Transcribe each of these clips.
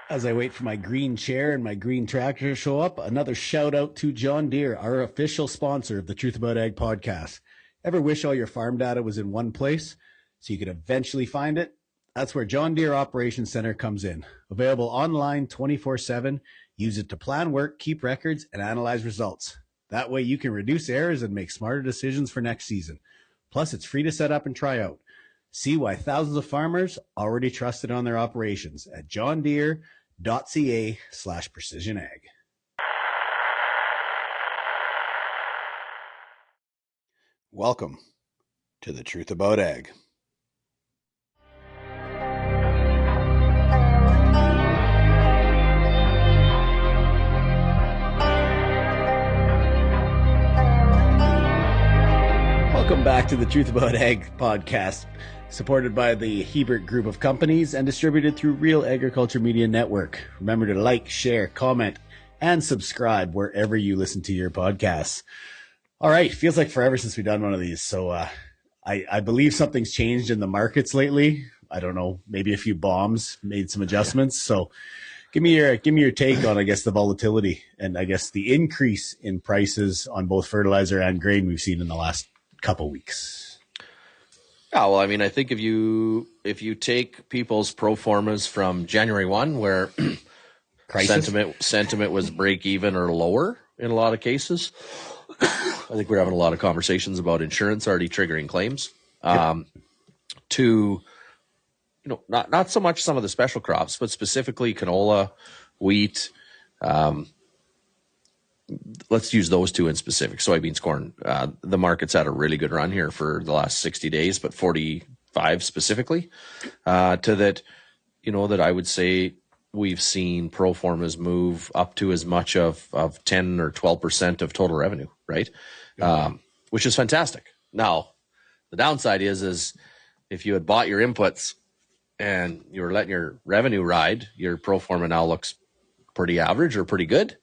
As I wait for my green chair and my green tractor to show up, another shout out to John Deere, our official sponsor of the Truth About Ag podcast. Ever wish all your farm data was in one place so you could eventually find it? That's where John Deere Operations Center comes in. Available online 24/7. Use it to plan work, keep records, and analyze results. That way you can reduce errors and make smarter decisions for next season. Plus, it's free to set up and try out. See why thousands of farmers already trust it on their operations at johndeere.ca/precisionag. Welcome to the Truth About Ag. Welcome back to the Truth About Ag podcast, supported by the Hebert Group of Companies and distributed through Real Agriculture Media Network. Remember to like, share, comment, and subscribe wherever you listen to your podcasts. All right, feels like forever since we've done one of these. So I believe something's changed in the markets lately. I don't know, maybe a few bombs made some adjustments. So give me your take on, I guess, the volatility and I guess the increase in prices on both fertilizer and grain we've seen in the last couple weeks. Yeah, well, I mean, I think if you take people's pro formas from January 1, where sentiment was break even or lower in a lot of cases, I think we're having a lot of conversations about insurance already triggering claims. To not so much some of the special crops, but specifically canola, wheat. Let's use those two in specific, soybeans, corn. The market's had a really good run here for the last 60 days, but 45 specifically. That I would say we've seen pro formas move up to as much of 10 or 12% of total revenue, right? Which is fantastic. Now, the downside is if you had bought your inputs and you were letting your revenue ride, your pro forma now looks pretty average or pretty good.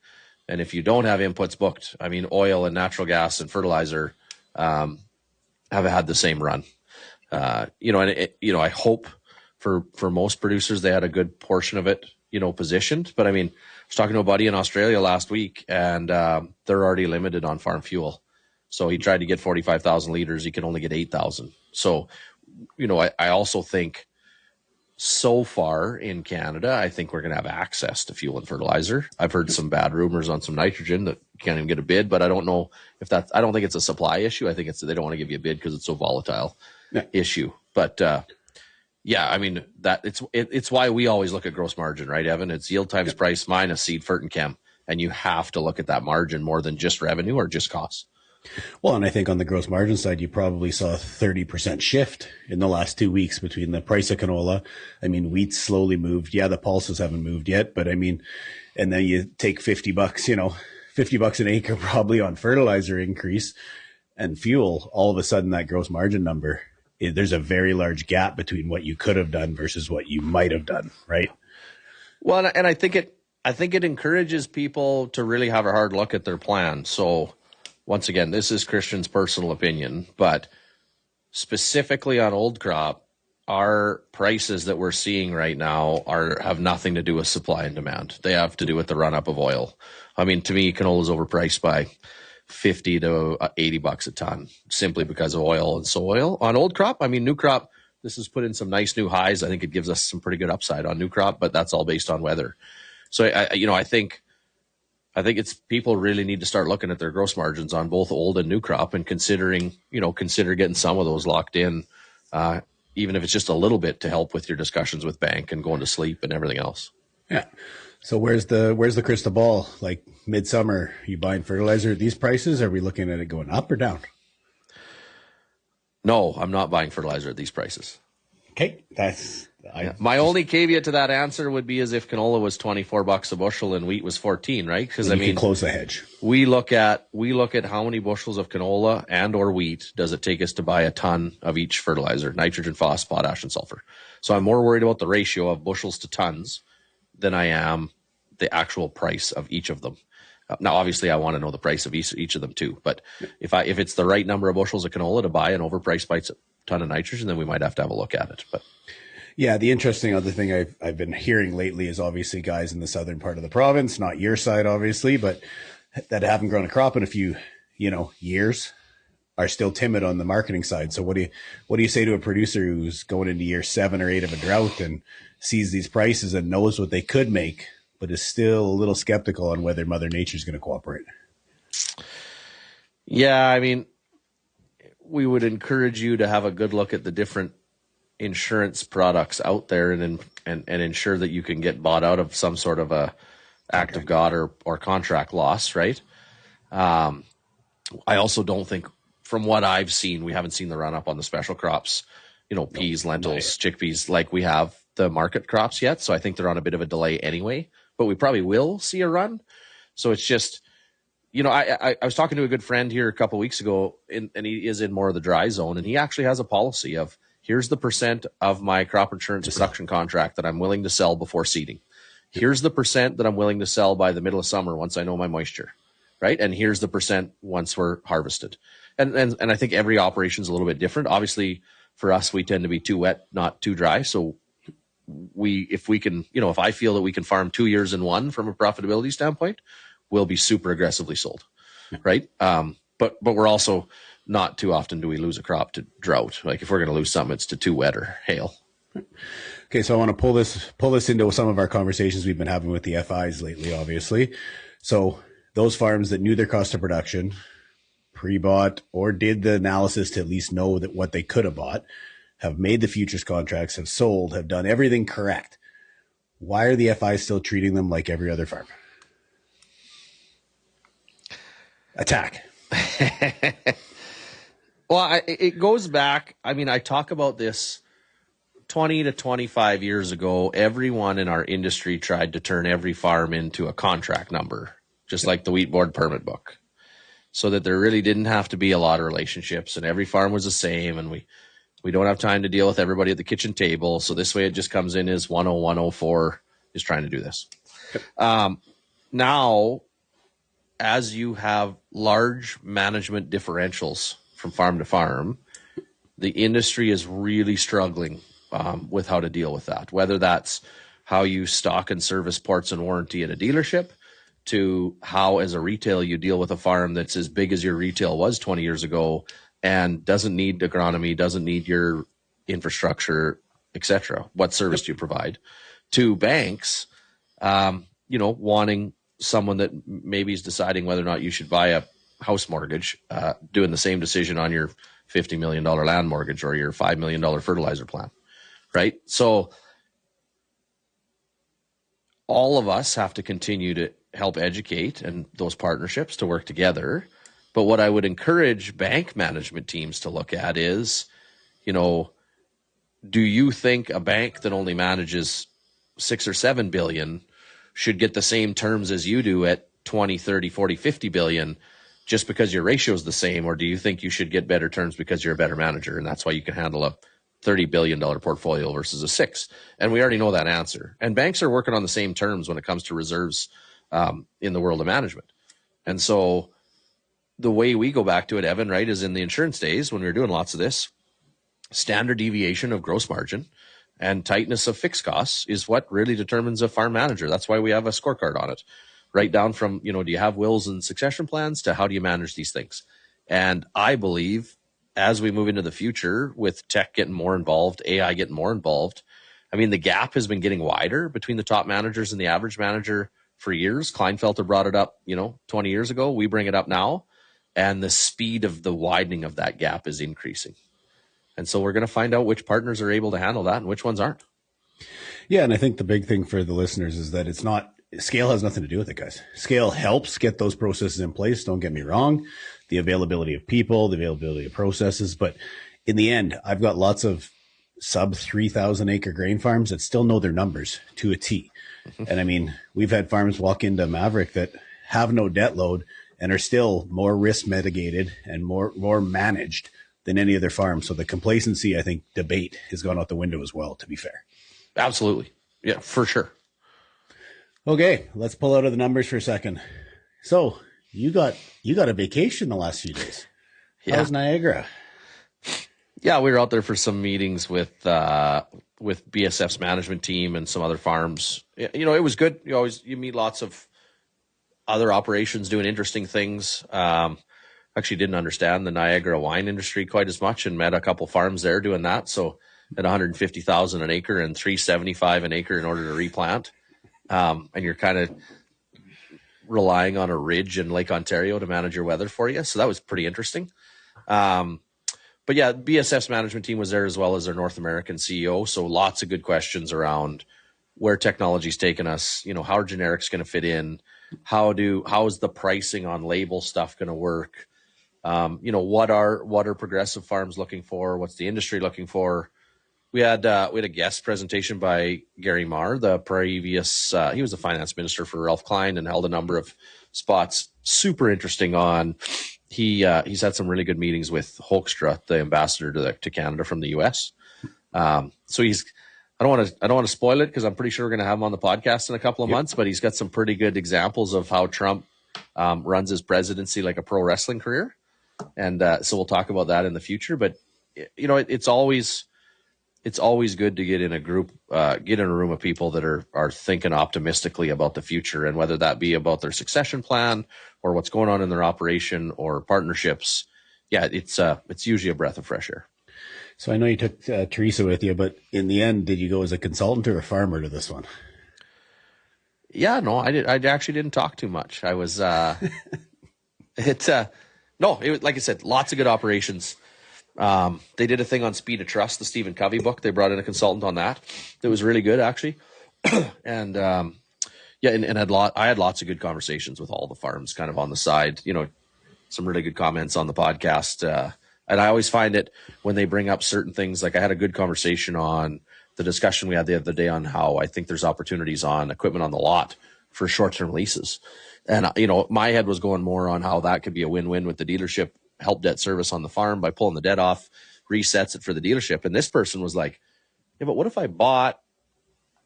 And if you don't have inputs booked, I mean, oil and natural gas and fertilizer have had the same run. I hope for most producers they had a good portion of it, positioned. But I mean, I was talking to a buddy in Australia last week, and they're already limited on farm fuel. So he tried to get 45,000 liters. He can only get 8,000. So, I also think so far in Canada, I think we're going to have access to fuel and fertilizer. I've heard some bad rumors on some nitrogen that you can't even get a bid, but I don't know if I don't think it's a supply issue. I think they don't want to give you a bid because it's so volatile issue. But I mean, that it's why we always look at gross margin, right, Evan? It's yield times price minus seed, fert, and chem. And you have to look at that margin more than just revenue or just costs. Well, and I think on the gross margin side, you probably saw a 30% shift in the last 2 weeks between the price of canola. I mean, wheat slowly moved. Yeah, the pulses haven't moved yet, but I mean, and then you take $50, $50 an acre probably on fertilizer increase and fuel. All of a sudden, that gross margin number, there's a very large gap between what you could have done versus what you might have done, right? Well, and I think it encourages people to really have a hard look at their plan. So, once again, this is Kristjan's personal opinion, but specifically on old crop, our prices that we're seeing right now have nothing to do with supply and demand. They have to do with the run up of oil. I mean, to me, canola is overpriced by $50 to $80 a ton simply because of oil and soil. On old crop, I mean, new crop, this has put in some nice new highs. I think it gives us some pretty good upside on new crop, but that's all based on weather. So, I think it's people really need to start looking at their gross margins on both old and new crop and consider getting some of those locked in, even if it's just a little bit to help with your discussions with bank and going to sleep and everything else. Yeah. So where's the crystal ball? Like midsummer, you buying fertilizer at these prices? Are we looking at it going up or down? No, I'm not buying fertilizer at these prices. Okay. My only caveat to that answer would be as if canola was $24 a bushel and wheat was 14, right? Because I mean, close the hedge. We look at how many bushels of canola and or wheat does it take us to buy a ton of each fertilizer, nitrogen, phos, potash, and sulfur. So I'm more worried about the ratio of bushels to tons than I am the actual price of each of them. Now, obviously, I want to know the price of each of them too. But if it's the right number of bushels of canola to buy an overpriced by ton of nitrogen, then we might have to have a look at it. But Yeah, the interesting other thing I've been hearing lately is obviously guys in the southern part of the province, not your side, obviously, but that haven't grown a crop in a few, years are still timid on the marketing side. So what do you say to a producer who's going into year 7 or 8 of a drought and sees these prices and knows what they could make, but is still a little skeptical on whether Mother Nature's going to cooperate? Yeah, I mean, we would encourage you to have a good look at the different insurance products out there and ensure that you can get bought out of some sort of a act of God or contract loss, right? I also don't think, from what I've seen, we haven't seen the run up on the special crops, peas, lentils, chickpeas, like we have the market crops yet. So I think they're on a bit of a delay anyway, but we probably will see a run. So it's just, I was talking to a good friend here a couple of weeks ago, and he is in more of the dry zone, and he actually has a policy of, here's the percent of my crop insurance production contract that I'm willing to sell before seeding. Here's the percent that I'm willing to sell by the middle of summer once I know my moisture, right? And here's the percent once we're harvested. And I think every operation is a little bit different. Obviously, for us, we tend to be too wet, not too dry. So if I feel that we can farm 2 years in one from a profitability standpoint, we'll be super aggressively sold, right? But we're also not too often do we lose a crop to drought. Like if we're going to lose something, it's to too wet or hail. Okay, so I want to pull this into some of our conversations we've been having with the FIs lately, obviously. So those farms that knew their cost of production, pre-bought, or did the analysis to at least know that what they could have bought, have made the futures contracts, have sold, have done everything correct. Why are the FIs still treating them like every other farm? Attack. Well, it goes back. I mean, I talk about this 20 to 25 years ago. Everyone in our industry tried to turn every farm into a contract number, just like the wheat board permit book, so that there really didn't have to be a lot of relationships and every farm was the same. And we don't have time to deal with everybody at the kitchen table. So this way it just comes in as 10104 is trying to do this. Now, as you have large management differentials from farm to farm, the industry is really struggling with how to deal with that, whether that's how you stock and service parts and warranty at a dealership, to how as a retail you deal with a farm that's as big as your retail was 20 years ago and doesn't need agronomy, doesn't need your infrastructure, etc. What service do you provide? To banks, wanting someone that maybe is deciding whether or not you should buy a house mortgage, doing the same decision on your $50 million land mortgage or your $5 million fertilizer plan, right? So all of us have to continue to help educate and those partnerships to work together. But what I would encourage bank management teams to look at is, do you think a bank that only manages 6 or 7 billion should get the same terms as you do at 20, 30, 40, 50 billion just because your ratio is the same? Or do you think you should get better terms because you're a better manager and that's why you can handle a $30 billion portfolio versus a 6? And we already know that answer. And banks are working on the same terms when it comes to reserves in the world of management. And so the way we go back to it, Evan, right, is in the insurance days when we were doing lots of this, standard deviation of gross margin and tightness of fixed costs is what really determines a farm manager. That's why we have a scorecard on it, right down from, do you have wills and succession plans to how do you manage these things? And I believe as we move into the future with tech getting more involved, AI getting more involved, I mean, the gap has been getting wider between the top managers and the average manager for years. Kleinfelter brought it up, 20 years ago. We bring it up now. And the speed of the widening of that gap is increasing. And so we're going to find out which partners are able to handle that and which ones aren't. Yeah, and I think the big thing for the listeners is that scale has nothing to do with it, guys. Scale helps get those processes in place. Don't get me wrong. The availability of people, the availability of processes. But in the end, I've got lots of sub 3,000 acre grain farms that still know their numbers to a T. And I mean, we've had farms walk into Maverick that have no debt load and are still more risk mitigated and more managed than any other farm. So the complacency, I think, debate has gone out the window as well, to be fair. Absolutely. Yeah, for sure. Okay, let's pull out of the numbers for a second. So you got a vacation the last few days. Yeah. How's Niagara? Yeah, we were out there for some meetings with BSF's management team and some other farms. You know, it was good. You meet lots of other operations doing interesting things. Actually didn't understand the Niagara wine industry quite as much, and met a couple farms there doing that. So at 150,000 an acre and 375 an acre in order to replant. And you're kind of relying on a ridge in Lake Ontario to manage your weather for you. So that was pretty interesting. But yeah, BSF's management team was there, as well as their North American CEO. So lots of good questions around where technology's taken us. You know, how are generics going to fit in? How is the pricing on label stuff going to work? You know, what are progressive farms looking for? What's the industry looking for? We had a guest presentation by Gary Marr, the previous he was the finance minister for Ralph Klein and held a number of spots. Super interesting on. He's had some really good meetings with Hoekstra, the ambassador to Canada from the US. So I don't want to spoil it, because I'm pretty sure we're going to have him on the podcast in a couple of months, but he's got some pretty good examples of how Trump runs his presidency like a pro wrestling career. And so we'll talk about that in the future. But, you know, it's always good to get in a room of people that are thinking optimistically about the future, and whether that be about their succession plan or what's going on in their operation or partnerships. Yeah, it's usually a breath of fresh air. So I know you took Teresa with you, but in the end, did you go as a consultant or a farmer to this one? Yeah, no, I actually didn't talk too much. I was, it was, like I said, lots of good operations. They did a thing on Speed of Trust, the Stephen Covey book. They brought in a consultant on that. It was really good, actually. And, I had lots of good conversations with all the farms kind of on the side, you know, some really good comments on the podcast. And I always find it when they bring up certain things, like I had a good conversation on the discussion we had the other day on how I think there's opportunities on equipment on the lot for short-term leases. And, you know, my head was going more on how that could be a win-win with the dealership, help debt service on the farm by pulling the debt off, resets it for the dealership. And this person was like, yeah, but what if I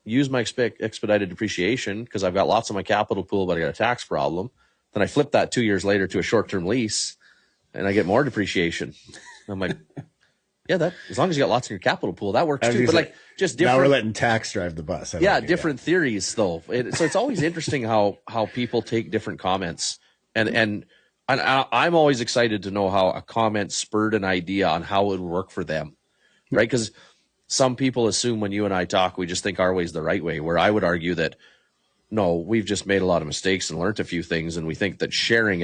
use my expedited depreciation because I've got lots of my capital pool, but I got a tax problem. Then I flip that 2 years later to a short-term lease and I get more depreciation. I'm like, yeah, that as long as you got lots in your capital pool, that works too. But like, just different. Now we're letting tax drive the bus. Different theories though. So it's always interesting how people take different comments, and I'm always excited to know how a comment spurred an idea on how it would work for them, right? Because some people assume when you and I talk, we just think our way is the right way. Where I would argue that no, we've just made a lot of mistakes and learned a few things, and we think that sharing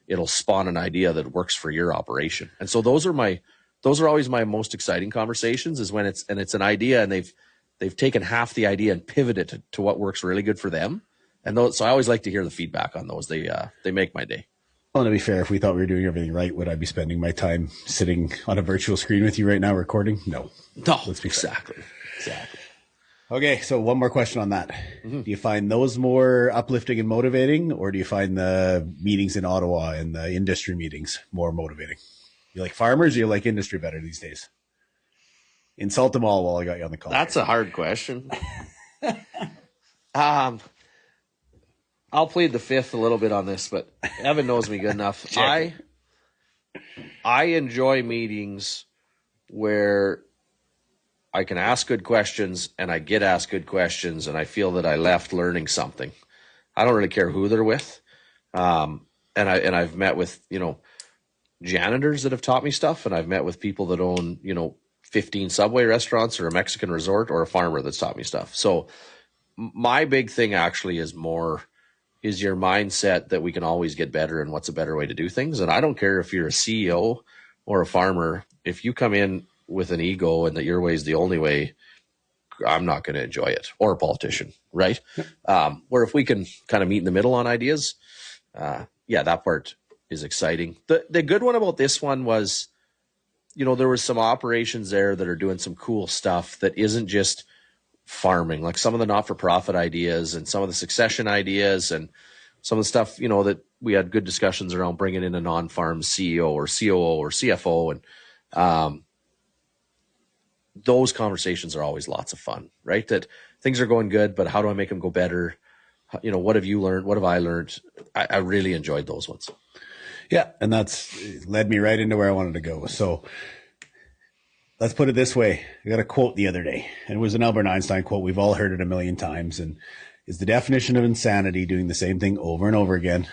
it'll spawn an idea that works for your operation. And so those are always my most exciting conversations, is when it's an idea and they've taken half the idea and pivoted to what works really good for them. And so I always like to hear the feedback on those. They make my day. Well, to be fair, if we thought we were doing everything right, would I be spending my time sitting on a virtual screen with you right now recording? No. Let's be exactly. Okay, so one more question on that. Mm-hmm. Do you find those more uplifting and motivating, or do you find the meetings in Ottawa and the industry meetings more motivating? You like farmers, or you like industry better these days? Insult them all while I got you on the call. That's a hard question. I'll plead the fifth a little bit on this, but Evan knows me good enough. I enjoy meetings where I can ask good questions and I get asked good questions and I feel that I left learning something. I don't really care who they're with. And I've met with, you know, janitors that have taught me stuff, and I've met with people that own, you know, 15 Subway restaurants or a Mexican resort, or a farmer that's taught me stuff. So my big thing actually is your mindset that we can always get better and what's a better way to do things. And I don't care if you're a CEO or a farmer, if you come in with an ego and that your way is the only way, I'm not going to enjoy it, or a politician, right? Where if we can kind of meet in the middle on ideas, that part is exciting. The good one about this one was, you know, there was some operations there that are doing some cool stuff that isn't just farming, like some of the not-for-profit ideas and some of the succession ideas and some of the stuff, you know, that we had good discussions around bringing in a non-farm CEO or COO or CFO. And those conversations are always lots of fun, right? That things are going good, but how do I make them go better? You know, what have you learned? What have I learned? I really enjoyed those ones. Yeah, and that's led me right into where I wanted to go. So let's put it this way. I got a quote the other day, and it was an Albert Einstein quote. We've all heard it a million times. And is the definition of insanity doing the same thing over and over again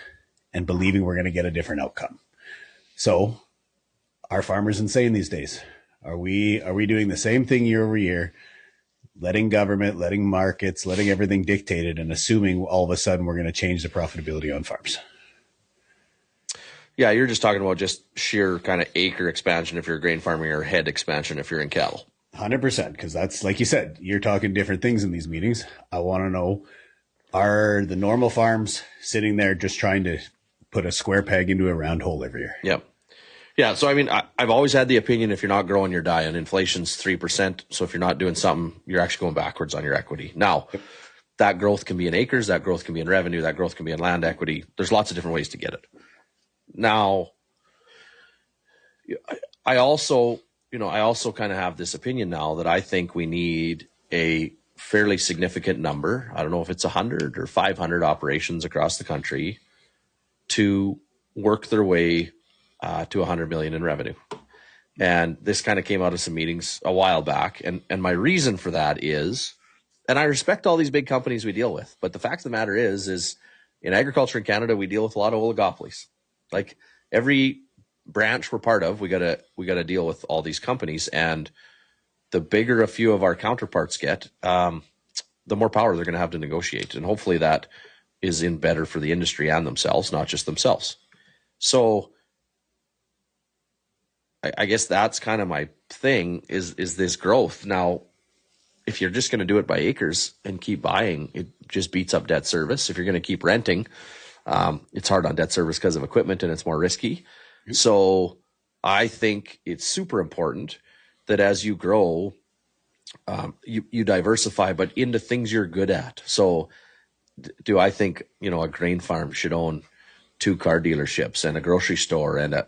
and believing we're going to get a different outcome? So are farmers insane these days? Are we doing the same thing year over year, letting government, letting markets, letting everything dictated and assuming all of a sudden we're going to change the profitability on farms? Yeah, you're just talking about just sheer kind of acre expansion if you're grain farming or head expansion if you're in cattle. 100%, because that's, like you said, you're talking different things in these meetings. I want to know, are the normal farms sitting there just trying to put a square peg into a round hole every year? Yep. Yeah, so I mean, I've always had the opinion if you're not growing, you're dying. Inflation's 3%, so if you're not doing something, you're actually going backwards on your equity. Now, that growth can be in acres, that growth can be in revenue, that growth can be in land equity. There's lots of different ways to get it. Now, I also kind of have this opinion now that I think we need a fairly significant number. I don't know if it's 100 or 500 operations across the country to work their way to 100 million in revenue. And this kind of came out of some meetings a while back. And my reason for that is, and I respect all these big companies we deal with, but the fact of the matter is in agriculture in Canada, we deal with a lot of oligopolies. Like every branch we're part of, we gotta deal with all these companies, and the bigger a few of our counterparts get, the more power they're going to have to negotiate, and hopefully that is in better for the industry and themselves, not just themselves. So I guess that's kind of my thing is this growth. Now, if you're just going to do it by acres and keep buying, it just beats up debt service. If you're going to keep renting, it's hard on debt service because of equipment and it's more risky. So I think it's super important that as you grow, you diversify, but into things you're good at. So do I think, a grain farm should own 2 car dealerships and a grocery store and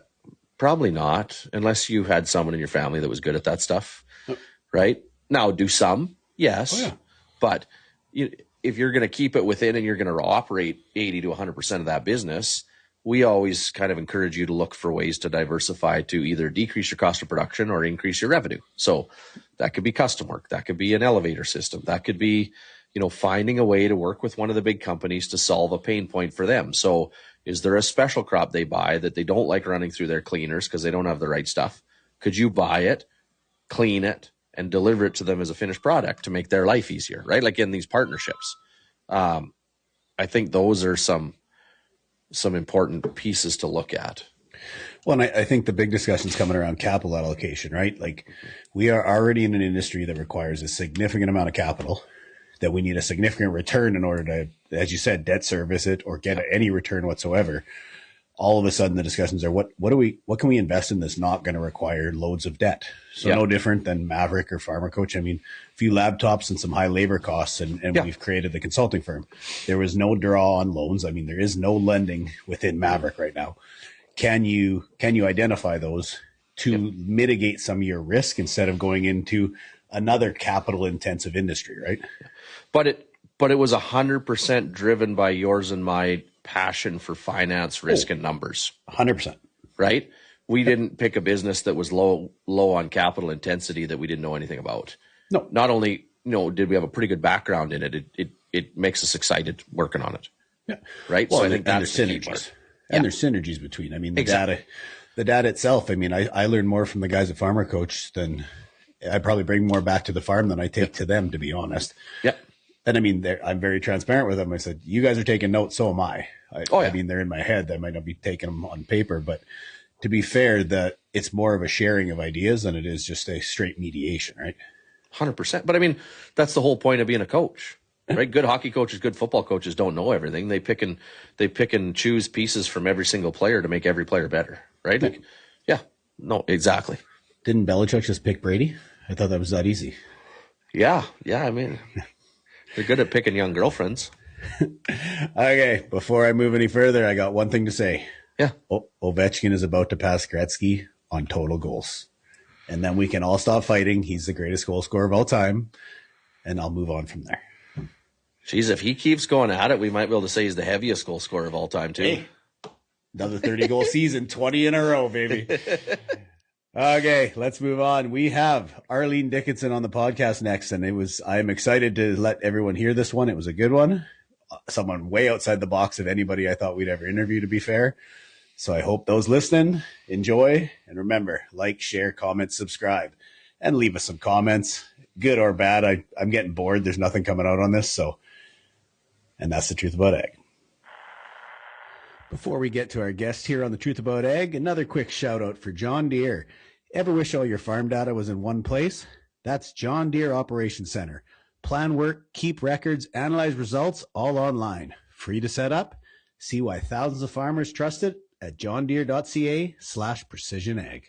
probably not, unless you had someone in your family that was good at that stuff, right? Now, do some, yes, but if you're going to keep it within and you're going to operate 80 to 100% of that business, we always kind of encourage you to look for ways to diversify to either decrease your cost of production or increase your revenue. So that could be custom work. That could be an elevator system. That could be, finding a way to work with one of the big companies to solve a pain point for them. So is there a special crop they buy that they don't like running through their cleaners because they don't have the right stuff? Could you buy it, clean it, and deliver it to them as a finished product to make their life easier, right? Like in these partnerships. I think those are some important pieces to look at. Well, and I think the big discussion's coming around capital allocation, right? Like we are already in an industry that requires a significant amount of capital, that we need a significant return in order to, as you said, debt service it or get any return whatsoever. All of a sudden the discussions are what can we invest in that's not going to require loads of debt? So no different than Maverick or Farmer Coach. I mean, a few laptops and some high labor costs and we've created the consulting firm. There was no draw on loans. I mean, there is no lending within Maverick right now. Can you identify those to mitigate some of your risk instead of going into another capital intensive industry, right? But it was 100% driven by yours and my passion for finance, risk, and numbers. 100%. Right? We didn't pick a business that was low on capital intensity that we didn't know anything about. No. Not only, did we have a pretty good background in it, it makes us excited working on it. Yeah. Right? Well, so I think that's the key part. And there's synergies between, the data itself. I learn more from the guys at Farmer Coach than I probably bring more back to the farm than I take to them, to be honest. Yeah. And I'm very transparent with them. I said, you guys are taking notes, so am I. They're in my head. I might not be taking them on paper, but to be fair, that it's more of a sharing of ideas than it is just a straight mediation, right? 100%. But that's the whole point of being a coach, right? Good hockey coaches, good football coaches don't know everything. They pick and choose pieces from every single player to make every player better, right? No, exactly. Didn't Belichick just pick Brady? I thought that was that easy. Yeah. They're good at picking young girlfriends. Okay, before I move any further, I got one thing to say. Yeah. Ovechkin is about to pass Gretzky on total goals. And then we can all stop fighting. He's the greatest goal scorer of all time. And I'll move on from there. Jeez, if he keeps going at it, we might be able to say he's the heaviest goal scorer of all time, too. Hey, another 30-goal season, 20 in a row, baby. Okay, let's move on. We have Arlene Dickinson on the podcast next, and I'm excited to let everyone hear this one. It was a good one. Someone way outside the box of anybody I thought we'd ever interview, to be fair. So I hope those listening enjoy. And remember, like, share, comment, subscribe, and leave us some comments, good or bad. I'm getting bored. There's nothing coming out on this. And that's the truth about ag. Before we get to our guest here on The Truth About Ag, another quick shout out for John Deere. Ever wish all your farm data was in one place? That's John Deere Operations Center. Plan work, keep records, analyze results, all online. Free to set up. See why thousands of farmers trust it at johndeere.ca/precisionag.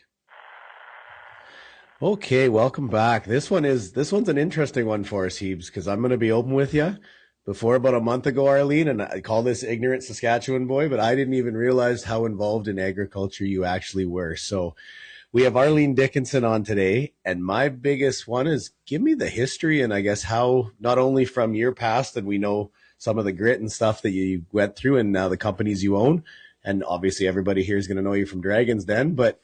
Okay, welcome back. This one's an interesting one for us, Heebs, because I'm going to be open with you. Before about a month ago, Arlene, and I call this ignorant Saskatchewan boy, but I didn't even realize how involved in agriculture you actually were. So we have Arlene Dickinson on today, and my biggest one is give me the history and I guess how, not only from your past, and we know some of the grit and stuff that you went through and now the companies you own, and obviously everybody here is going to know you from Dragon's Den, but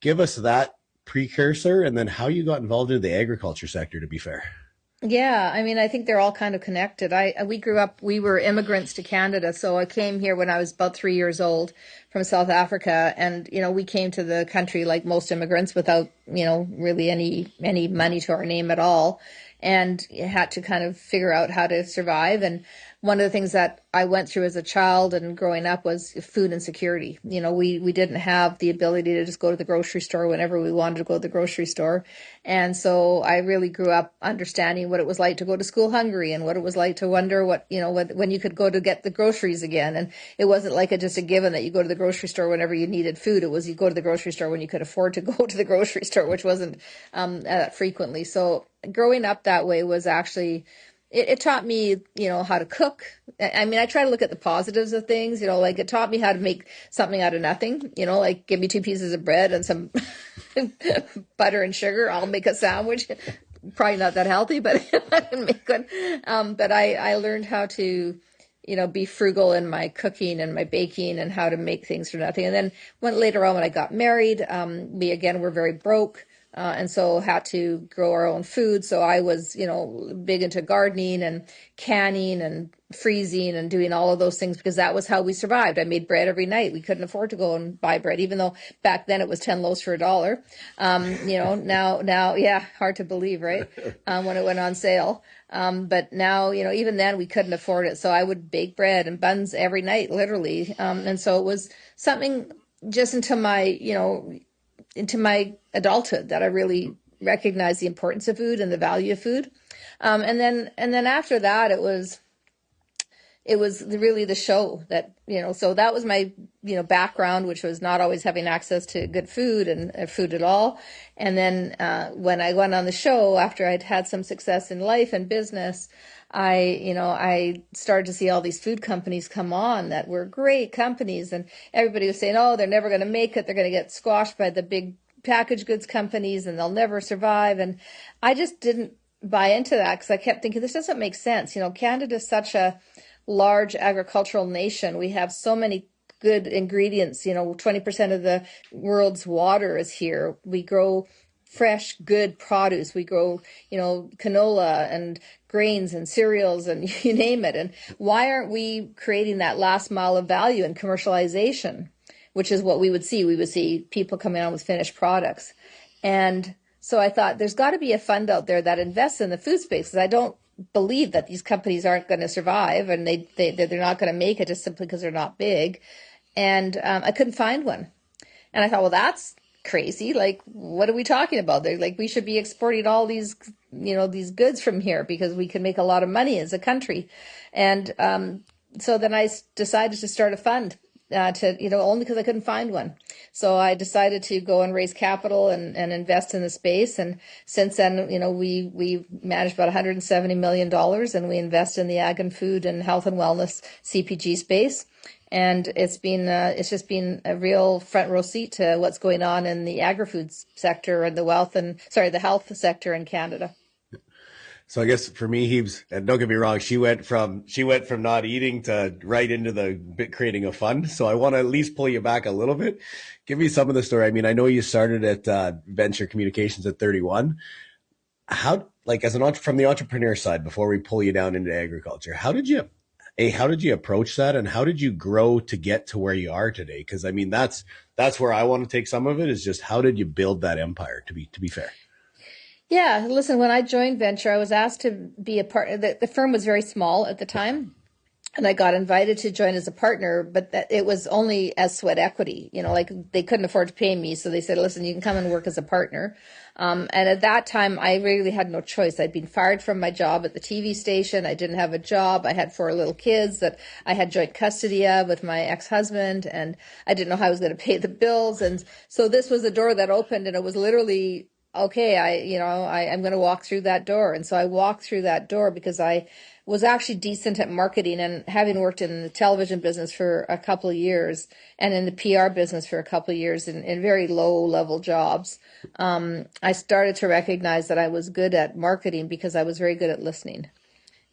give us that precursor and then how you got involved in the agriculture sector, to be fair. Yeah, I mean, I think they're all kind of connected. We were immigrants to Canada, so I came here when I was about 3 years old from South Africa, and we came to the country like most immigrants without really any money to our name at all, and had to kind of figure out how to survive. And one of the things that I went through as a child and growing up was food insecurity. We didn't have the ability to just go to the grocery store whenever we wanted to go to the grocery store. And so I really grew up understanding what it was like to go to school hungry and what it was like to wonder when you could go to get the groceries again. And it wasn't like just a given that you go to the grocery store whenever you needed food. It was you go to the grocery store when you could afford to go to the grocery store, which wasn't frequently. So growing up that way was actually... It taught me, how to cook. I mean, I try to look at the positives of things, like it taught me how to make something out of nothing, like give me 2 pieces of bread and some butter and sugar. I'll make a sandwich. Probably not that healthy, but I can make one. But I learned how to, be frugal in my cooking and my baking and how to make things from nothing. And then later on when I got married, we again were very broke. And so had to grow our own food. So I was, big into gardening and canning and freezing and doing all of those things because that was how we survived. I made bread every night. We couldn't afford to go and buy bread, even though back then it was 10 loaves for $1. Now, yeah, hard to believe, right? When it went on sale. But now, even then we couldn't afford it. So I would bake bread and buns every night, literally. And so it was something just into my adulthood that I really recognized the importance of food and the value of food. And then after that, it was really the show that, so that was my, background, which was not always having access to good food and food at all. And then, when I went on the show, after I'd had some success in life and business, I started to see all these food companies come on that were great companies, and everybody was saying, oh, they're never going to make it. They're going to get squashed by the big packaged goods companies and they'll never survive. And I just didn't buy into that because I kept thinking, this doesn't make sense. Canada is such a large agricultural nation. We have so many good ingredients. 20% of the world's water is here. We grow fresh, good produce. We grow, canola and grains and cereals and you name it. And why aren't we creating that last mile of value and commercialization, which is what we would see? We would see people coming on with finished products. And so I thought there's got to be a fund out there that invests in the food space, because I don't believe that these companies aren't going to survive and they're not going to make it just simply because they're not big. And I couldn't find one. And I thought, well, that's crazy. Like, what are we talking about? They're like, we should be exporting all these, these goods from here because we can make a lot of money as a country. And so then I decided to start a fund only because I couldn't find one. So I decided to go and raise capital and invest in the space. And since then, we managed about $170 million, and we invest in the ag and food and health and wellness CPG space. And it's just been a real front row seat to what's going on in the agri-food sector and the health sector in Canada. So I guess for me, Heaves, and don't get me wrong, she went from not eating to right into the bit creating a fund. So I want to at least pull you back a little bit. Give me some of the story. I mean, I know you started at Venture Communications at 31. How, like, as from the entrepreneur side, before we pull you down into agriculture, how did you approach that, and how did you grow to get to where you are today? Because I mean, that's where I want to take some of it, is just how did you build that empire? To be fair. Yeah, listen, when I joined Venture, I was asked to be a partner. The firm was very small at the time, and I got invited to join as a partner, but it was only as sweat equity. Like they couldn't afford to pay me, so they said, "Listen, you can come and work as a partner." And at that time, I really had no choice. I'd been fired from my job at the TV station. I didn't have a job. I had 4 little kids that I had joint custody of with my ex-husband, and I didn't know how I was going to pay the bills. And so this was a door that opened, and it was literally, okay, I'm going to walk through that door. And so I walked through that door because I was actually decent at marketing, and having worked in the television business for a couple of years and in the PR business for a couple of years in very low level jobs, I started to recognize that I was good at marketing because I was very good at listening.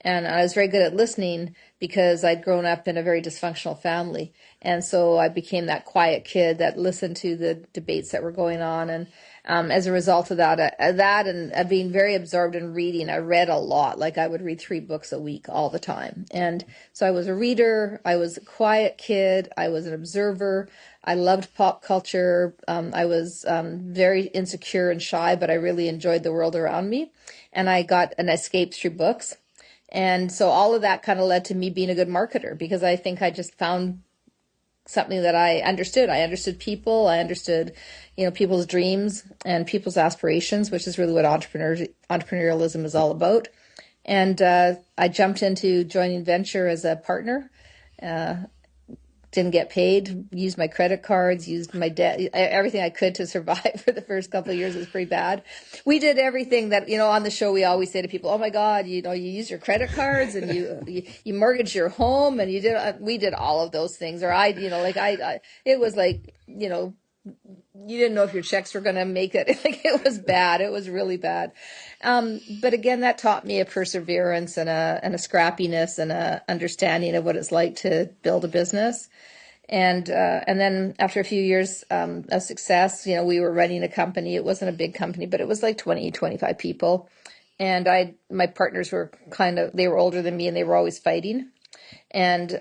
And I was very good at listening because I'd grown up in a very dysfunctional family. And so I became that quiet kid that listened to the debates that were going on. And as a result of that and being very absorbed in reading, I read a lot. Like I would read 3 books a week all the time. And so I was a reader. I was a quiet kid. I was an observer. I loved pop culture. I was very insecure and shy, but I really enjoyed the world around me. And I got an escape through books. And so all of that kind of led to me being a good marketer, because I think I just found something that I understood. I understood people. I understood, people's dreams and people's aspirations, which is really what entrepreneurialism is all about. And I jumped into joining Venture as a partner. Didn't get paid, used my credit cards, used my debt, everything I could to survive for the first couple of years. It was pretty bad. We did everything that, on the show, we always say to people, oh my God, you use your credit cards and you mortgage your home, and we did all of those things. Or it was like, you didn't know if your checks were going to make it. Like, it was bad. It was really bad. But again, that taught me a perseverance and a scrappiness and a understanding of what it's like to build a business. And then after a few years of success, we were running a company. It wasn't a big company, but it was like 20, 25 people. And my partners were they were older than me, and they were always fighting. And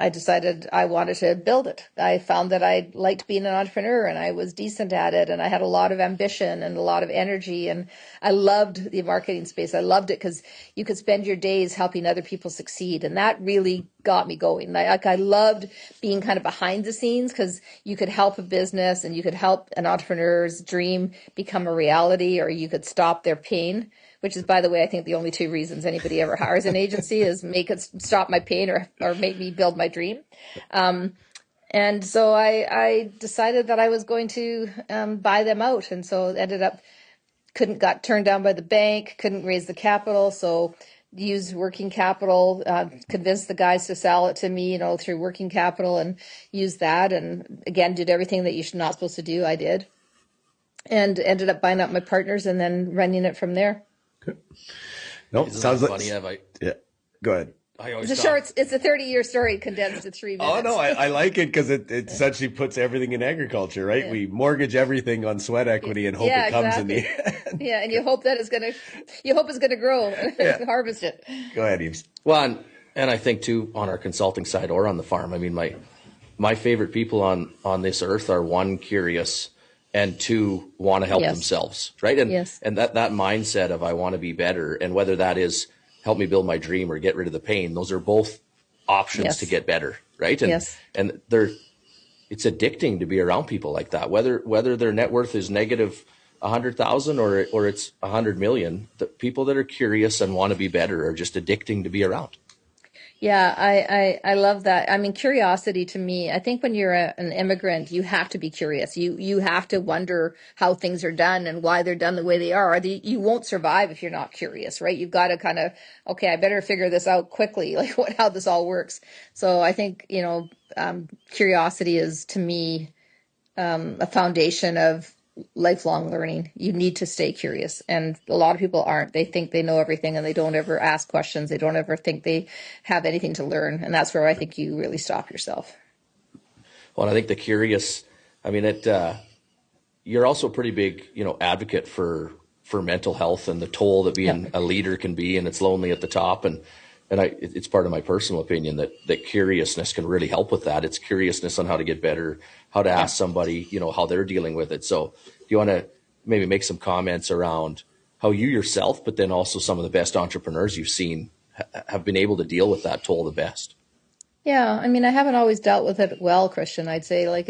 I decided I wanted to build it. I found that I liked being an entrepreneur, and I was decent at it, and I had a lot of ambition and a lot of energy, and I loved the marketing space. I loved it because you could spend your days helping other people succeed, and that really got me going. I loved being kind of behind the scenes, because you could help a business and you could help an entrepreneur's dream become a reality, or you could stop their pain, which is, by the way, I think the only 2 reasons anybody ever hires an agency is make it stop my pain or make me build my dream. And so I decided that I was going to buy them out. And so ended up, got turned down by the bank, couldn't raise the capital. So used working capital, convinced the guys to sell it to me, through working capital, and used that. And again, did everything that you're not supposed to do. I did. And ended up buying out my partners and then running it from there. No, Isn't sounds that like funny, yeah. Go ahead. It's a 30-year story condensed to 3 minutes. Oh no, I like it because it essentially puts everything in agriculture, right? Yeah. We mortgage everything on sweat equity and hope it comes in the end. Yeah, and you hope it's gonna grow and harvest it. Go ahead, Eves. Well, and I think too, on our consulting side or on the farm, I mean, my favorite people on this earth are, 1, curious, and 2, want to help themselves, right? And and that mindset of I want to be better, and whether that is help me build my dream or get rid of the pain, those are both options to get better, right? And and it's addicting to be around people like that, whether their net worth is negative 100,000 or it's 100 million. The people that are curious and want to be better are just addicting to be around. Yeah, I love that. I mean, curiosity to me, I think when you're an immigrant, you have to be curious. You have to wonder how things are done and why they're done the way they are. You won't survive if you're not curious, right? You've got to kind of, okay, I better figure this out quickly, like how this all works. So I think, curiosity is, to me, a foundation of lifelong learning. You need to stay curious. And a lot of people aren't. They think they know everything and they don't ever ask questions. They don't ever think they have anything to learn. And that's where I think you really stop yourself. Well, and I think the curious, I mean, you're also a pretty big, advocate for mental health and the toll that being a leader can be, and it's lonely at the top. And it's part of my personal opinion that curiousness can really help with that. It's curiousness on how to get better, how to ask somebody, how they're dealing with it. So do you want to maybe make some comments around how you yourself, but then also some of the best entrepreneurs you've seen have been able to deal with that toll the best? Yeah, I mean, I haven't always dealt with it well, Kristjan. I'd say like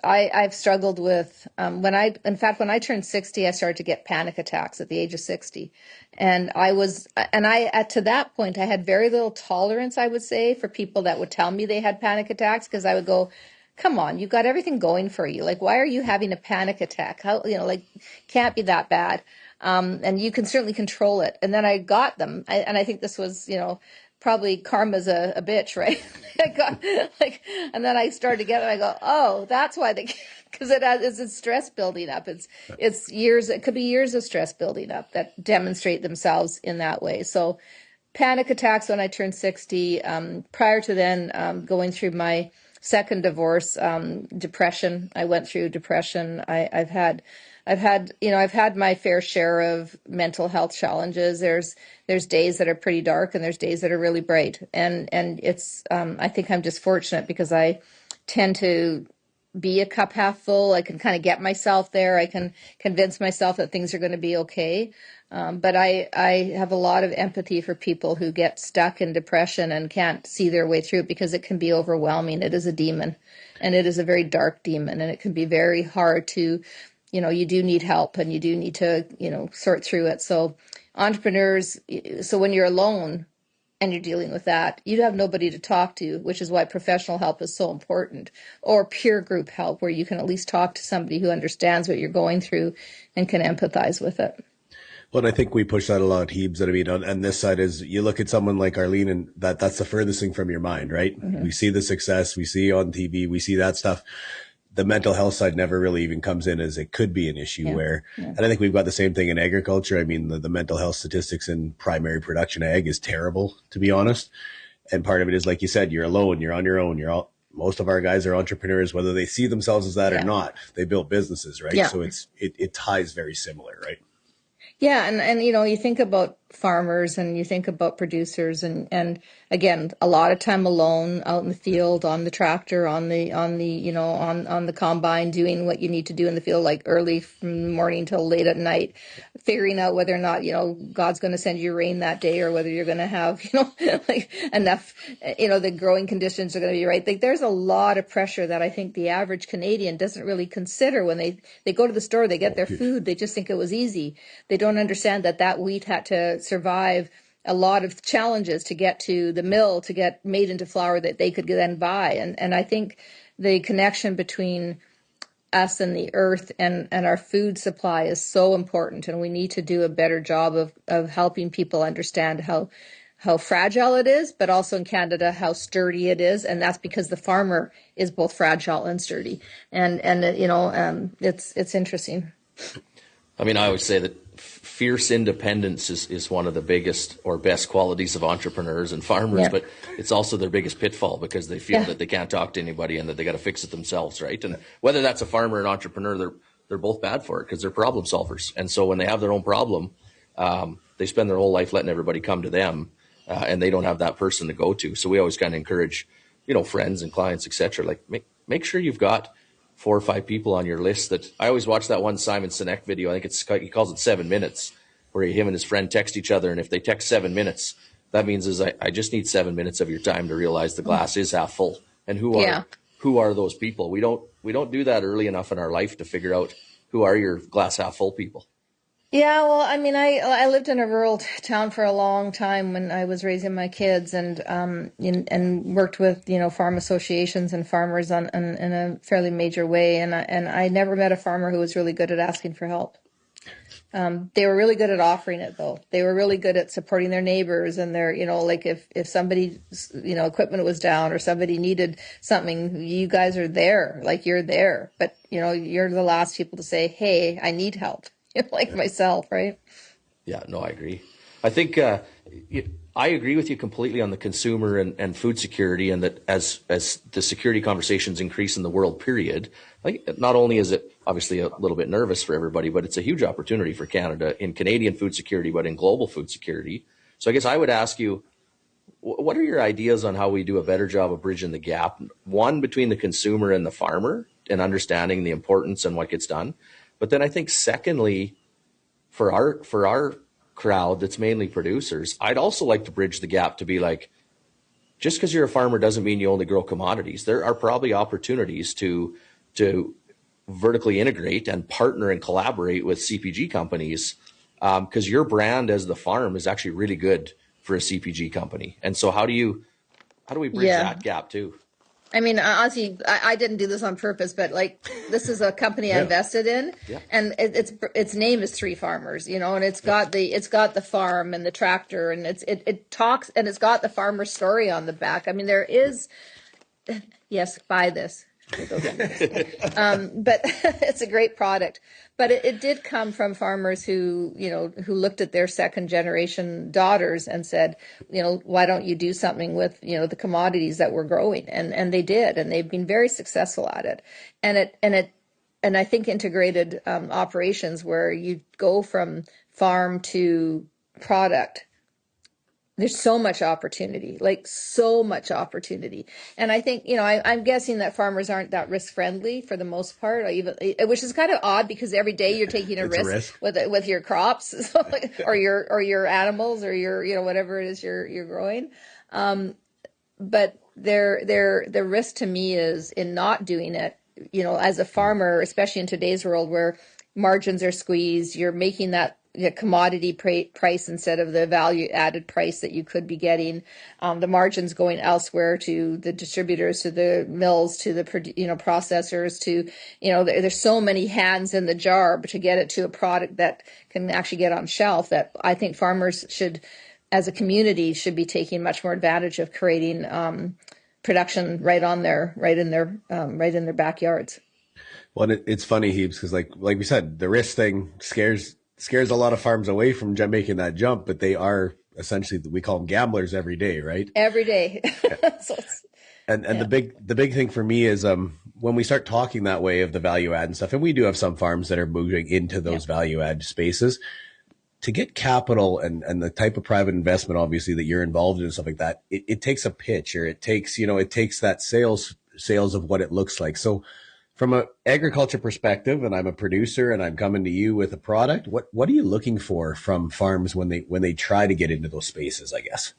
I've struggled with when I turned 60, I started to get panic attacks at the age of 60. And to that point, I had very little tolerance, I would say, for people that would tell me they had panic attacks, because I would go, come on, you've got everything going for you. Like, why are you having a panic attack? How, can't be that bad. And you can certainly control it. And then I got them. And I think this was, probably karma's a bitch, right? I got and then I started to get it. I go, oh, that's why because it's stress building up. It's years. It could be years of stress building up that demonstrate themselves in that way. So, panic attacks when I turned 60. Prior to then, going through my second divorce, depression. I went through depression. I've had my fair share of mental health challenges. There's days that are pretty dark and there's days that are really bright. And it's, I think I'm just fortunate because I tend to be a cup half full. I can kind of get myself there. I can convince myself that things are going to be okay. But I have a lot of empathy for people who get stuck in depression and can't see their way through it, because it can be overwhelming. It is a demon, and it is a very dark demon, and it can be very hard to, you do need help and you do need to, sort through it. So entrepreneurs, so when you're alone and you're dealing with that, you have nobody to talk to, which is why professional help is so important, or peer group help, where you can at least talk to somebody who understands what you're going through and can empathize with it. Well, and I think we push that a lot, Hebes. And I mean, on this side is you look at someone like Arlene, and that's the furthest thing from your mind, right? Mm-hmm. We see the success, we see on TV, we see that stuff. The mental health side never really even comes in as it could be an issue and I think we've got the same thing in agriculture. I mean, the mental health statistics in primary production ag is terrible, to be honest. And part of it is, like you said, you're alone, you're on your own. Most of our guys are entrepreneurs, whether they see themselves as that or not. They build businesses, right? Yeah. So it ties very similar, right? Yeah. And you think about farmers and you think about producers and again, a lot of time alone out in the field, on the tractor, on the combine, doing what you need to do in the field, like early from the morning till late at night, figuring out whether or not, God's going to send you rain that day, or whether you're going to have, like enough, the growing conditions are going to be right. Like, there's a lot of pressure that I think the average Canadian doesn't really consider when they go to the store, they get their food. They just think it was easy. They don't understand that wheat had to survive a lot of challenges to get to the mill, to get made into flour that they could then buy. And I think the connection between us and the earth and our food supply is so important. And we need to do a better job of helping people understand how fragile it is, but also in Canada, how sturdy it is. And that's because the farmer is both fragile and sturdy. And it's interesting. I mean, I always say that fierce independence is one of the biggest or best qualities of entrepreneurs and farmers, but it's also their biggest pitfall, because they feel that they can't talk to anybody and that they got to fix it themselves, right? And whether that's a farmer or an entrepreneur, they're both bad for it, because they're problem solvers. And so when they have their own problem, they spend their whole life letting everybody come to them, and they don't have that person to go to. So we always kind of encourage, friends and clients, etc. Like make sure you've got 4 or 5 people on your list. That I always watch that one Simon Sinek video. I think he calls it 7 minutes, where him and his friend text each other. And if they text 7 minutes, that means I just need 7 minutes of your time to realize the glass is half full. And who are those people? We don't do that early enough in our life to figure out who are your glass half full people. Yeah, well, I mean, I lived in a rural town for a long time when I was raising my kids, and worked with farm associations and farmers in a fairly major way, and I never met a farmer who was really good at asking for help. They were really good at offering it, though. They were really good at supporting their neighbors and their, like if somebody's, equipment was down or somebody needed something, you guys are there, like you're there. But, you're the last people to say, hey, I need help, like myself, right? Yeah, no, I agree. I think I agree with you completely on the consumer and food security, and that as the security conversations increase in the world, period, like not only is it obviously a little bit nervous for everybody, but it's a huge opportunity for Canada in Canadian food security, but in global food security. So I guess I would ask you, what are your ideas on how we do a better job of bridging the gap, one, between the consumer and the farmer and understanding the importance and what gets done? But then I think secondly, for our crowd that's mainly producers, I'd also like to bridge the gap to be like, just because you're a farmer doesn't mean you only grow commodities. There are probably opportunities to vertically integrate and partner and collaborate with CPG companies, because your brand as the farm is actually really good for a CPG company. And so how do we bridge that gap too? I mean, honestly, I didn't do this on purpose, but like this is a company I invested in, and its name is Three Farmers, and it's got the farm and the tractor, and it talks, and it's got the farmer story on the back. I mean, there is, yes, buy this. But it's a great product. But it did come from farmers who looked at their second generation daughters and said, why don't you do something with, the commodities that we're growing? And they did, and they've been very successful at it. And I think integrated operations where you go from farm to product, there's so much opportunity, And I think, I'm guessing that farmers aren't that risk friendly for the most part, which is kind of odd because every day you're taking a risk with your crops or your animals or your, whatever it is you're growing. But the risk to me is in not doing it, as a farmer, especially in today's world where margins are squeezed, you're making that commodity price instead of the value added price that you could be getting, the margins going elsewhere to the distributors, to the mills, to the processors, to there's so many hands in the jar to get it to a product that can actually get on shelf, that I think farmers should, as a community, should be taking much more advantage of creating production right in their backyards. Well, it's funny, Heaps, because like we said, the risk thing scares a lot of farms away from making that jump, but they are essentially, we call them gamblers every day, right? Every day. The big thing for me is when we start talking that way of the value add and stuff, and we do have some farms that are moving into those value add spaces, to get capital and the type of private investment, obviously, that you're involved in and stuff like that, it takes a pitch, or it takes that sales of what it looks like. So from an agriculture perspective, and I'm a producer and I'm coming to you with a product, what are you looking for from farms when they try to get into those spaces, I guess?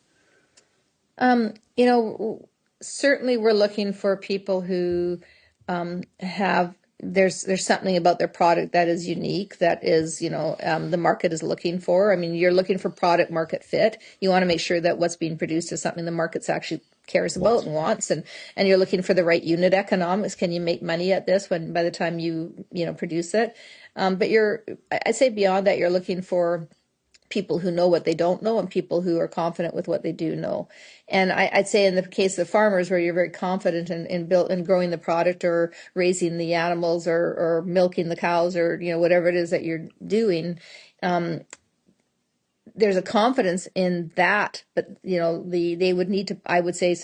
Certainly we're looking for people who have, there's something about their product that is unique, that is, the market is looking for. I mean, you're looking for product market fit. You want to make sure that what's being produced is something the market's actually cares about and wants, and you're looking for the right unit economics. Can you make money at this by the time you produce it? But I'd say beyond that, you're looking for people who know what they don't know and people who are confident with what they do know. And I'd say in the case of farmers, where you're very confident in growing the product or raising the animals or milking the cows or whatever it is that you're doing, there's a confidence in that, but they would need to, I would say,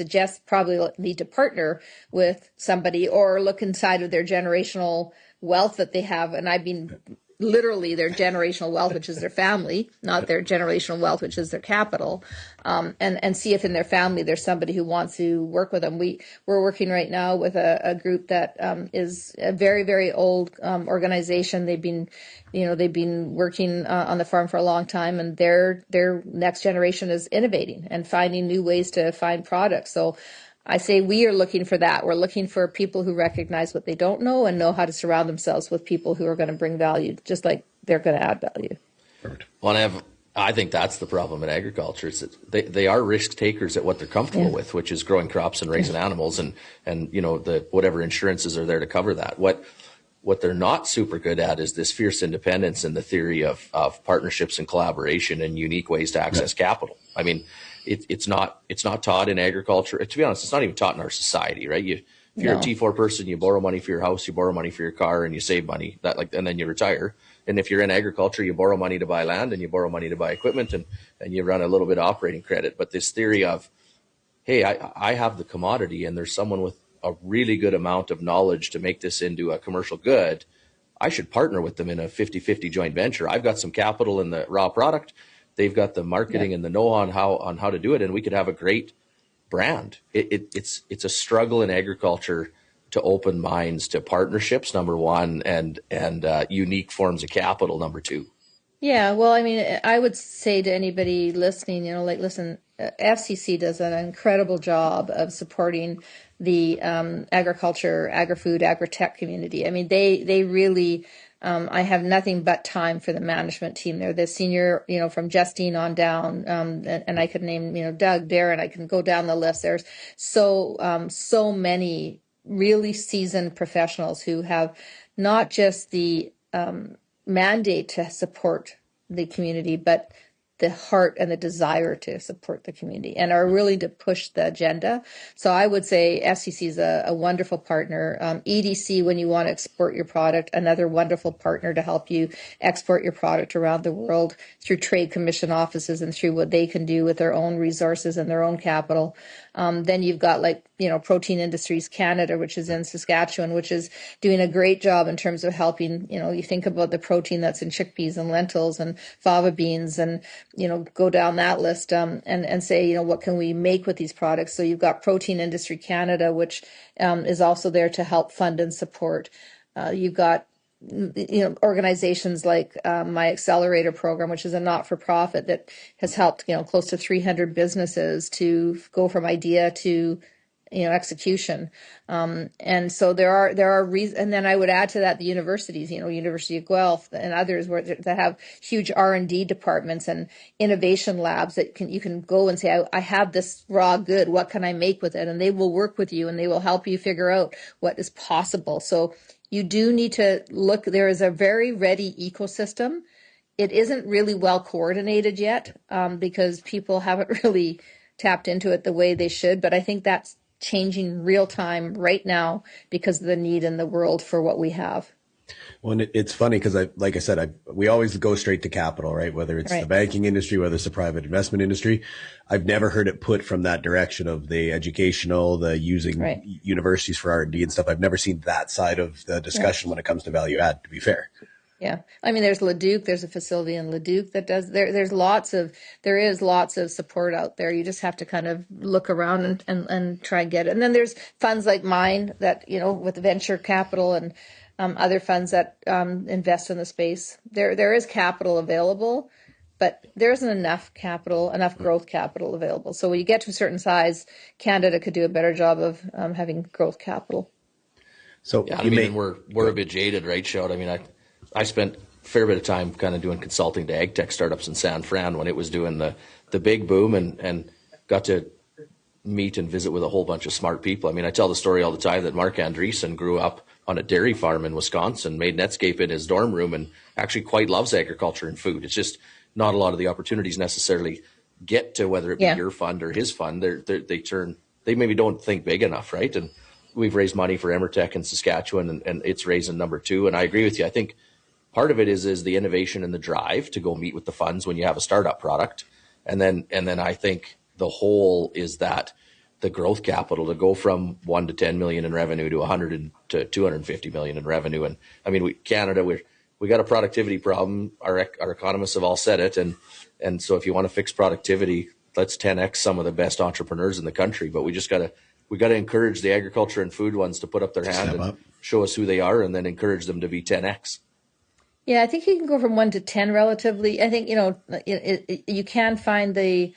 probably need to partner with somebody or look inside of their generational wealth that they have. And I've been literally their generational wealth, which is their family, not their generational wealth, which is their capital, and see if in their family there's somebody who wants to work with them. We're working right now with a group that is a very, very old organization. They've been working on the farm for a long time, and their next generation is innovating and finding new ways to find products. So I say we are looking for that. We're looking for people who recognize what they don't know and know how to surround themselves with people who are going to bring value, just like they're going to add value. Well, I think that's the problem in agriculture. Is that they are risk takers at what they're comfortable with, which is growing crops and raising animals, and the whatever insurances are there to cover that. What What they're not super good at is this fierce independence and the theory of partnerships and collaboration and unique ways to access capital. I mean, it's not taught in agriculture. To be honest, it's not even taught in our society, right? If you're a T4 person, you borrow money for your house, you borrow money for your car, and you save money and then you retire. And if you're in agriculture, you borrow money to buy land and you borrow money to buy equipment and you run a little bit of operating credit. But this theory of, hey, I have the commodity and there's someone with a really good amount of knowledge to make this into a commercial good, I should partner with them in a 50-50 joint venture. I've got some capital in the raw product. They've got the marketing and the know-how on how to do it, and we could have a great brand. It's a struggle in agriculture to open minds to partnerships, number one, and unique forms of capital, number two. Yeah, well, I mean, I would say to anybody listening, listen, FCC does an incredible job of supporting the agriculture, agri-food, agri-tech community. I mean, they really, I have nothing but time for the management team there. The senior, from Justine on down, and I could name, Doug, Darren, I can go down the list. There's so many really seasoned professionals who have not just the mandate to support the community, but the heart and the desire to support the community and are willing to push the agenda. So I would say FCC is a wonderful partner. EDC, when you want to export your product, another wonderful partner to help you export your product around the world through trade commission offices and through what they can do with their own resources and their own capital. Then you've got Protein Industries Canada, which is in Saskatchewan, which is doing a great job in terms of helping, you think about the protein that's in chickpeas and lentils and fava beans and, go down that list and say, what can we make with these products? So you've got Protein Industry Canada, which is also there to help fund and support. You've got organizations like my accelerator program, which is a not-for-profit that has helped, close to 300 businesses to go from idea to, execution. And so there are reasons, and then I would add to that the universities, University of Guelph and others that have huge R&D departments and innovation labs that you can go and say, I have this raw good, what can I make with it? And they will work with you and they will help you figure out what is possible. So you do need to look, there is a very ready ecosystem. It isn't really well coordinated yet because people haven't really tapped into it the way they should. But I think that's changing real time right now because of the need in the world for what we have. Well, it's funny because like I said, we always go straight to capital, right? Whether it's the banking industry, whether it's the private investment industry. I've never heard it put from that direction of the educational, the using universities for R&D and stuff. I've never seen that side of the discussion when it comes to value add, to be fair. Yeah. I mean, there's Leduc, there's a facility in Leduc that does, there is lots of support out there. You just have to kind of look around and try and get it. And then there's funds like mine that, with venture capital and other funds that invest in the space. There is capital available, but there isn't enough growth capital available. So when you get to a certain size, Canada could do a better job of having growth capital. So we're a bit jaded, right, Shout? I mean, I spent a fair bit of time kind of doing consulting to ag tech startups in San Fran when it was doing the big boom and got to meet and visit with a whole bunch of smart people. I mean, I tell the story all the time that Mark Andreessen grew up on a dairy farm in Wisconsin, made Netscape in his dorm room, and actually quite loves agriculture and food. It's just not a lot of the opportunities necessarily get to, whether it be your fund or his fund. They maybe don't think big enough, right? And we've raised money for Emertech in Saskatchewan, and it's raising number 2. And I agree with you. I think part of it is the innovation and the drive to go meet with the funds when you have a startup product. And then I think the whole is that the growth capital to go from 1 to 10 million in revenue to 100 to 250 million in revenue. And I mean, Canada, we got a productivity problem. Our economists have all said it. And so if you want to fix productivity, let's 10x some of the best entrepreneurs in the country. But we got to encourage the agriculture and food ones to put up their hand and show us who they are, and then encourage them to be 10x. Yeah, I think you can go from 1 to 10 relatively. I think, you can find the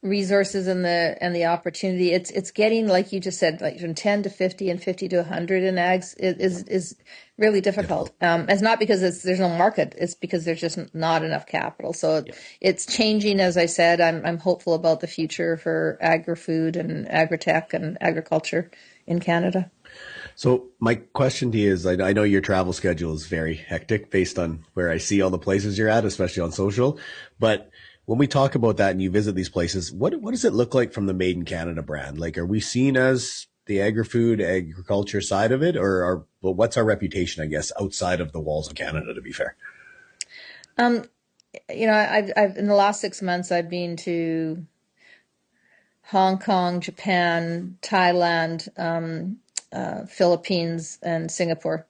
resources and the opportunity. It's getting, like you just said, like from 10 to 50 and 50 to 100 in ags is really difficult. It's not because there's no market. It's because there's just not enough capital. So it's changing. As I said, I'm hopeful about the future for agri-food and agri-tech and agriculture in Canada. So my question to you is, I know your travel schedule is very hectic based on where I see all the places you're at, especially on social. But when we talk about that and you visit these places, what does it look like from the Made in Canada brand? Like, are we seen as the agri-food agriculture side of it, or well, what's our reputation, I guess, outside of the walls of Canada, to be fair? Um, I've in the last 6 months, I've been to Hong Kong, Japan, Thailand, Philippines, and Singapore.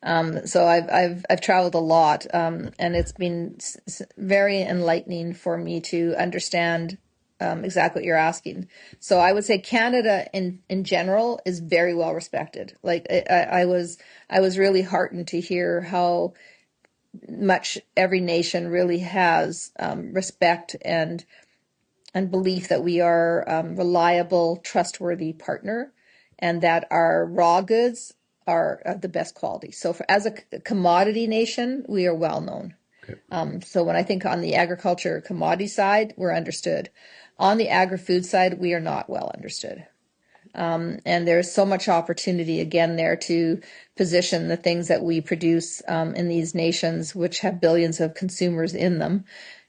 So I've traveled a lot, and it's been very enlightening for me to understand exactly what you're asking. So I would say Canada in general is very well respected. Like I was really heartened to hear how much every nation really has respect and belief that we are reliable, trustworthy partner, and that our raw goods are of the best quality. So, as a commodity nation, we are well known. Okay. So, when I think on the agriculture commodity side, we're understood. On the agri-food side, we are not well understood. And there's so much opportunity again there to position the things that we produce in these nations, which have billions of consumers in them,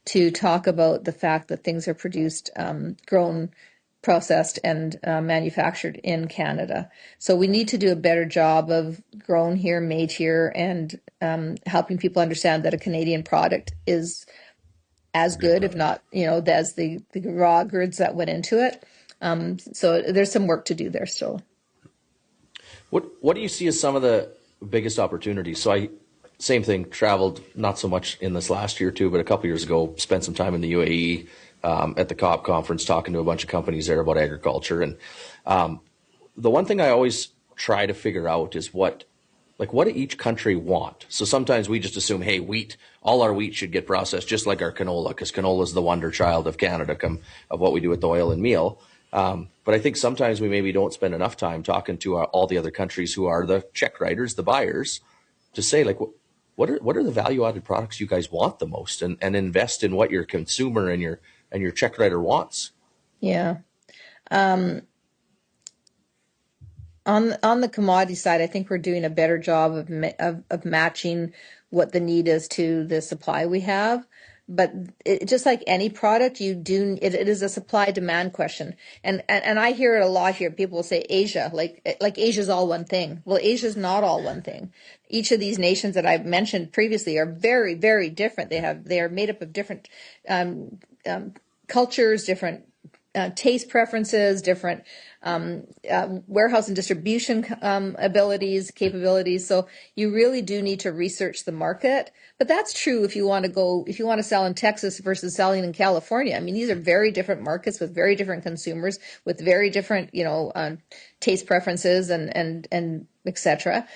to talk about the fact that things are produced, grown, processed, and manufactured in Canada. So we need to do a better job of grown here, made here, and helping people understand that a Canadian product is as good, if not, as the raw goods that went into it. So there's some work to do there still. What do you see as some of the biggest opportunities? So same thing, traveled not so much in this last year too, but a couple years ago, spent some time in the UAE at the COP conference talking to a bunch of companies there about agriculture. And the one thing I always try to figure out is what do each country want? So sometimes we just assume, hey, all our wheat should get processed just like our canola, because canola is the wonder child of Canada, of what we do with the oil and meal. But I think sometimes we maybe don't spend enough time talking to all the other countries who are the check writers, the buyers, to say, like, what are the value added products you guys want the most, and invest in what your consumer and your check writer wants. Yeah. On the commodity side, I think we're doing a better job of matching what the need is to the supply we have. But just like any product, it is a supply demand question. And I hear it a lot here. People will say Asia, like Asia's all one thing. Well, Asia's not all one thing. Each of these nations that I've mentioned previously are very, very different. They are made up of different cultures, different taste preferences, different warehouse and distribution capabilities. So you really do need to research the market. But that's true if you want to sell in Texas versus selling in California. I mean, these are very different markets with very different consumers, with very different, taste preferences and et cetera.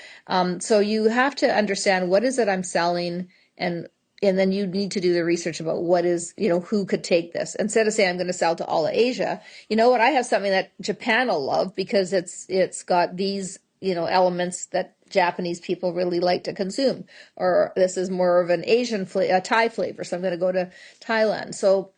So you have to understand, what is it I'm selling, and then you need to do the research about what is, who could take this. Instead of saying I'm going to sell to all of Asia, you know what? I have something that Japan will love because it's got these, elements that Japanese people really like to consume. Or this is more of an Thai flavor, so I'm going to go to Thailand. So,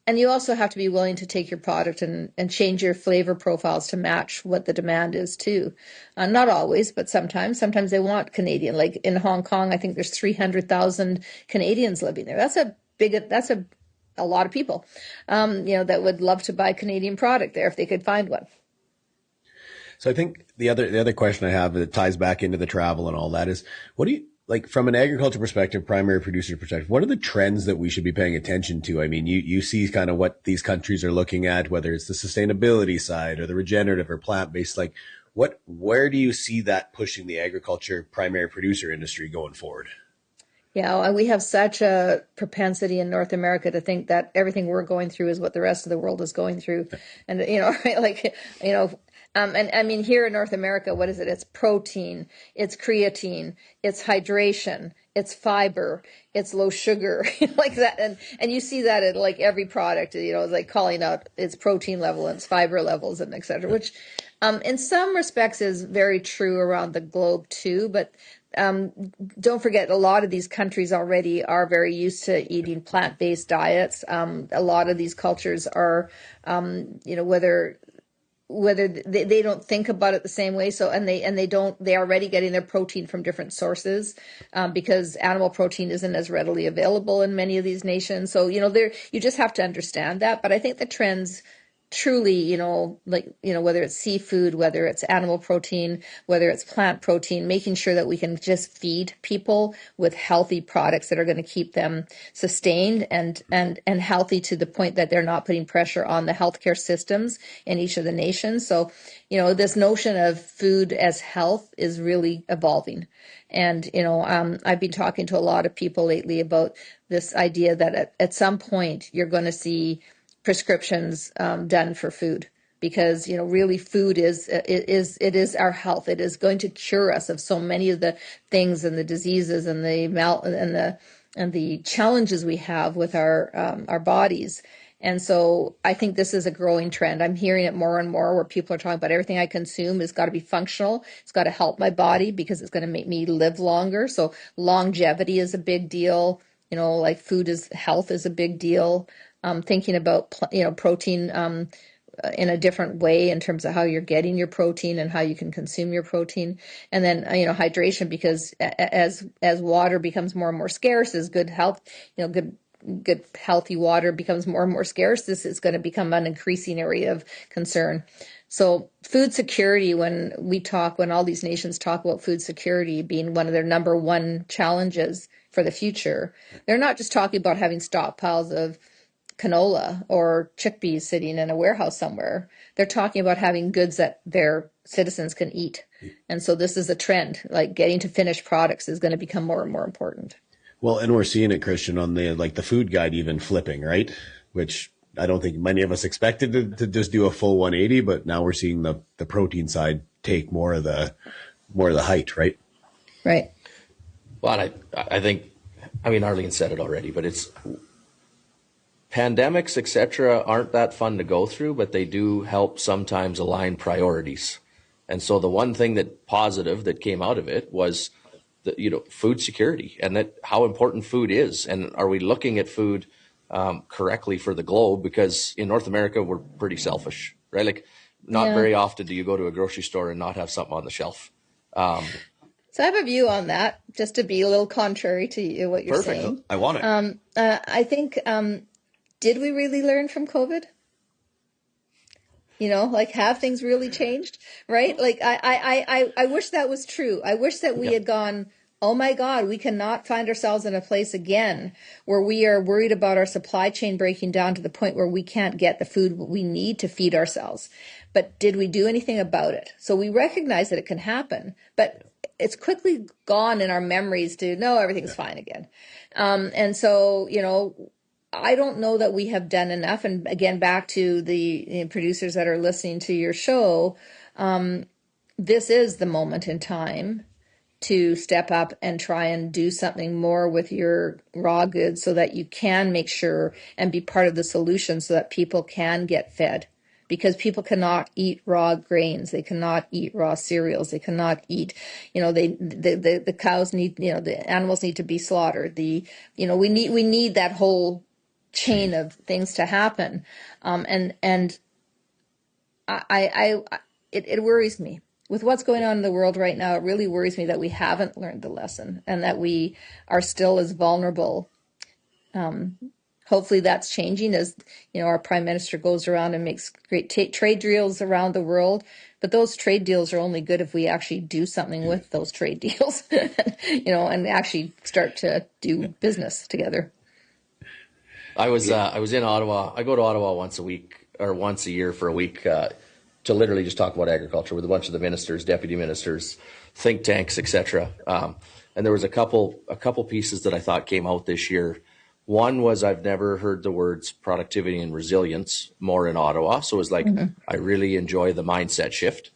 and you also have to be willing to take your product and change your flavor profiles to match what the demand is too. Not always, but sometimes. Sometimes they want Canadian. Like in Hong Kong, I think there's 300,000 Canadians living there. That's a lot of people, that would love to buy Canadian product there if they could find one. So I think the other question I have that ties back into the travel and all that is, what do you, like, from an agriculture perspective, primary producer perspective, what are the trends that we should be paying attention to? I mean, you see kind of what these countries are looking at, whether it's the sustainability side or the regenerative or plant-based, like where do you see that pushing the agriculture primary producer industry going forward? Yeah, we have such a propensity in North America to think that everything we're going through is what the rest of the world is going through. And, right, and I mean, here in North America, what is it? It's protein, it's creatine, it's hydration, it's fiber, it's low sugar, like that. And you see that in like every product, it's like calling out its protein level and its fiber levels and et cetera, which in some respects is very true around the globe too. But don't forget, a lot of these countries already are very used to eating plant-based diets. A lot of these cultures are, whether whether they don't think about it the same way. So, they're already getting their protein from different sources, because animal protein isn't as readily available in many of these nations. So, you just have to understand that. But I think the trends truly, whether it's seafood, whether it's animal protein, whether it's plant protein, making sure that we can just feed people with healthy products that are going to keep them sustained and healthy, to the point that they're not putting pressure on the healthcare systems in each of the nations. So, this notion of food as health is really evolving. And, I've been talking to a lot of people lately about this idea that at some point you're going to see prescriptions done for food, because really food is our health. It is going to cure us of so many of the things and the diseases and the challenges we have with our bodies. And so I think this is a growing trend. I'm hearing it more and more, where people are talking about everything I consume has got to be functional. It's got to help my body, because it's going to make me live longer. So longevity is a big deal. Like health is a big deal. Thinking about protein in a different way, in terms of how you're getting your protein and how you can consume your protein. And then hydration, because as water becomes more and more scarce, as good health, good healthy water becomes more and more scarce, this is going to become an increasing area of concern. So food security, when all these nations talk about food security being one of their number one challenges for the future, they're not just talking about having stockpiles of canola or chickpeas sitting in a warehouse somewhere. They're talking about having goods that their citizens can eat. And so this is a trend, like getting to finished products is going to become more and more important. Well, and we're seeing it, Kristjan, on the food guide even flipping, right? Which I don't think many of us expected to just do a full 180, but now we're seeing the protein side take more of the height, right? Right. Well, I think, Arlene said it already, but it's pandemics, etc., aren't that fun to go through, but they do help sometimes align priorities. And so the one thing positive that came out of it was food security, and that how important food is. And are we looking at food correctly for the globe? Because in North America, we're pretty selfish, right? Like, not very often do you go to a grocery store and not have something on the shelf. So I have a view on that, just to be a little contrary to what you're saying. I want it. I think, did we really learn from COVID? Have things really changed, right? Like, I wish that was true. I wish that we had gone, oh my God, we cannot find ourselves in a place again where we are worried about our supply chain breaking down to the point where we can't get the food we need to feed ourselves. But did we do anything about it? So we recognize that it can happen, but it's quickly gone in our memories to, no, everything's fine again. And so, I don't know that we have done enough. And again, back to the producers that are listening to your show, this is the moment in time to step up and try and do something more with your raw goods, so that you can make sure and be part of the solution, so that people can get fed. Because people cannot eat raw grains, they cannot eat raw cereals, they cannot eat, the cows need, the animals need to be slaughtered. We need that whole chain of things to happen, and it worries me with what's going on in the world right now. It really worries me that we haven't learned the lesson, and that we are still as vulnerable. Hopefully that's changing as our prime minister goes around and makes great trade deals around the world. But those trade deals are only good if we actually do something with those trade deals, and actually start to do business together. I was in Ottawa. I go to Ottawa once a year for a week to literally just talk about agriculture with a bunch of the ministers, deputy ministers, think tanks, etc. And there was a couple pieces that I thought came out this year. One was, I've never heard the words productivity and resilience more in Ottawa. So it was like, I really enjoy the mindset shift.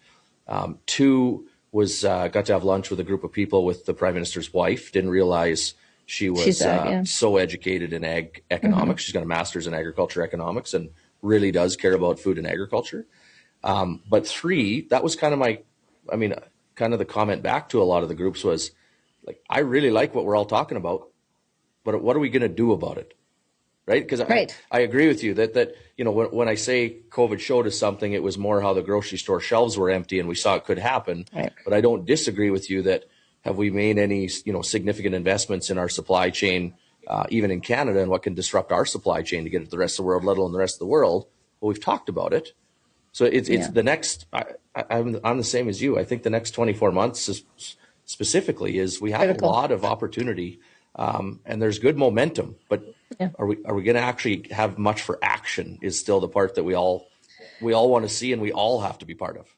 Two was got to have lunch with a group of people with the Prime Minister's wife. Didn't realize she was so educated in ag economics. She's got a master's in agriculture economics and really does care about food and agriculture. But three, that was kind of the comment back to a lot of the groups was like, I really like what we're all talking about, but what are we going to do about it? right? Because Right. I agree with you that when I say COVID showed us something, it was more how the grocery store shelves were empty and we saw it could happen. Right. But I don't disagree with you that have we made any significant investments in our supply chain, even in Canada, and what can disrupt our supply chain to get it to the rest of the world, let alone the rest of the world. Well, we've talked about it. So it's the next. I'm the same as you. I think the next 24 months specifically is we have Critical. a lot of opportunity, and there's good momentum. But are we going to actually have much for action? Is still the part that we all want to see, and we all have to be part of.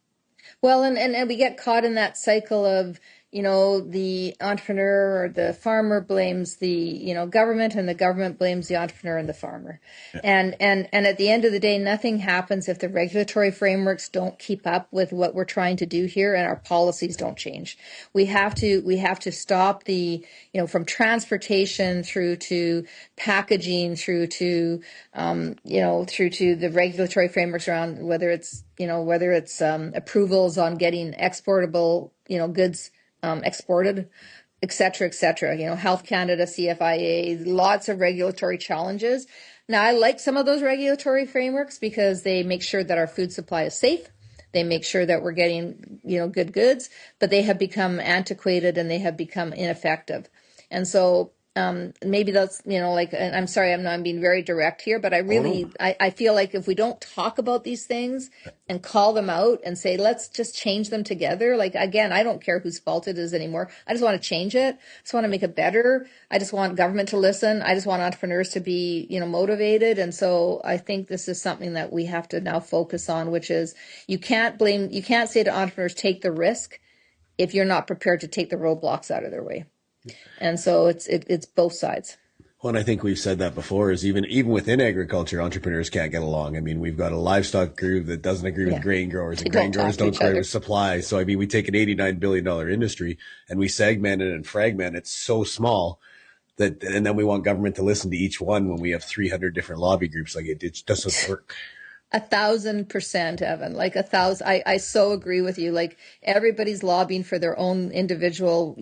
Well, and we get caught in that cycle of, the entrepreneur or the farmer blames the, government, and the government blames the entrepreneur and the farmer. Yeah. And at the end of the day, nothing happens if the regulatory frameworks don't keep up with what we're trying to do here and our policies don't change. We have to stop the, from transportation through to packaging through to, through to the regulatory frameworks around whether it's approvals on getting exportable, goods exported, et cetera, et cetera. Health Canada, CFIA, lots of regulatory challenges. Now, I like some of those regulatory frameworks because they make sure that our food supply is safe. They make sure that we're getting, good goods, but they have become antiquated and they have become ineffective. And so maybe that's, and I'm sorry, I'm being very direct here, but I feel like if we don't talk about these things and call them out and say, let's just change them together. Like, again, I don't care whose fault it is anymore. I just want to change it. I just want to make it better. I just want government to listen. I just want entrepreneurs to be, motivated. And so I think this is something that we have to now focus on, which is you can't say to entrepreneurs, take the risk if you're not prepared to take the roadblocks out of their way. And so it's both sides. Well, and I think we've said that before is even within agriculture, entrepreneurs can't get along. I mean, we've got a livestock group that doesn't agree with grain growers, and grain growers don't agree with supply. So, I mean, we take an $89 billion industry and we segment it and fragment it so small and then we want government to listen to each one when we have 300 different lobby groups. Like it doesn't work. 1,000%, Evan. Like 1,000. I so agree with you. Like everybody's lobbying for their own individual,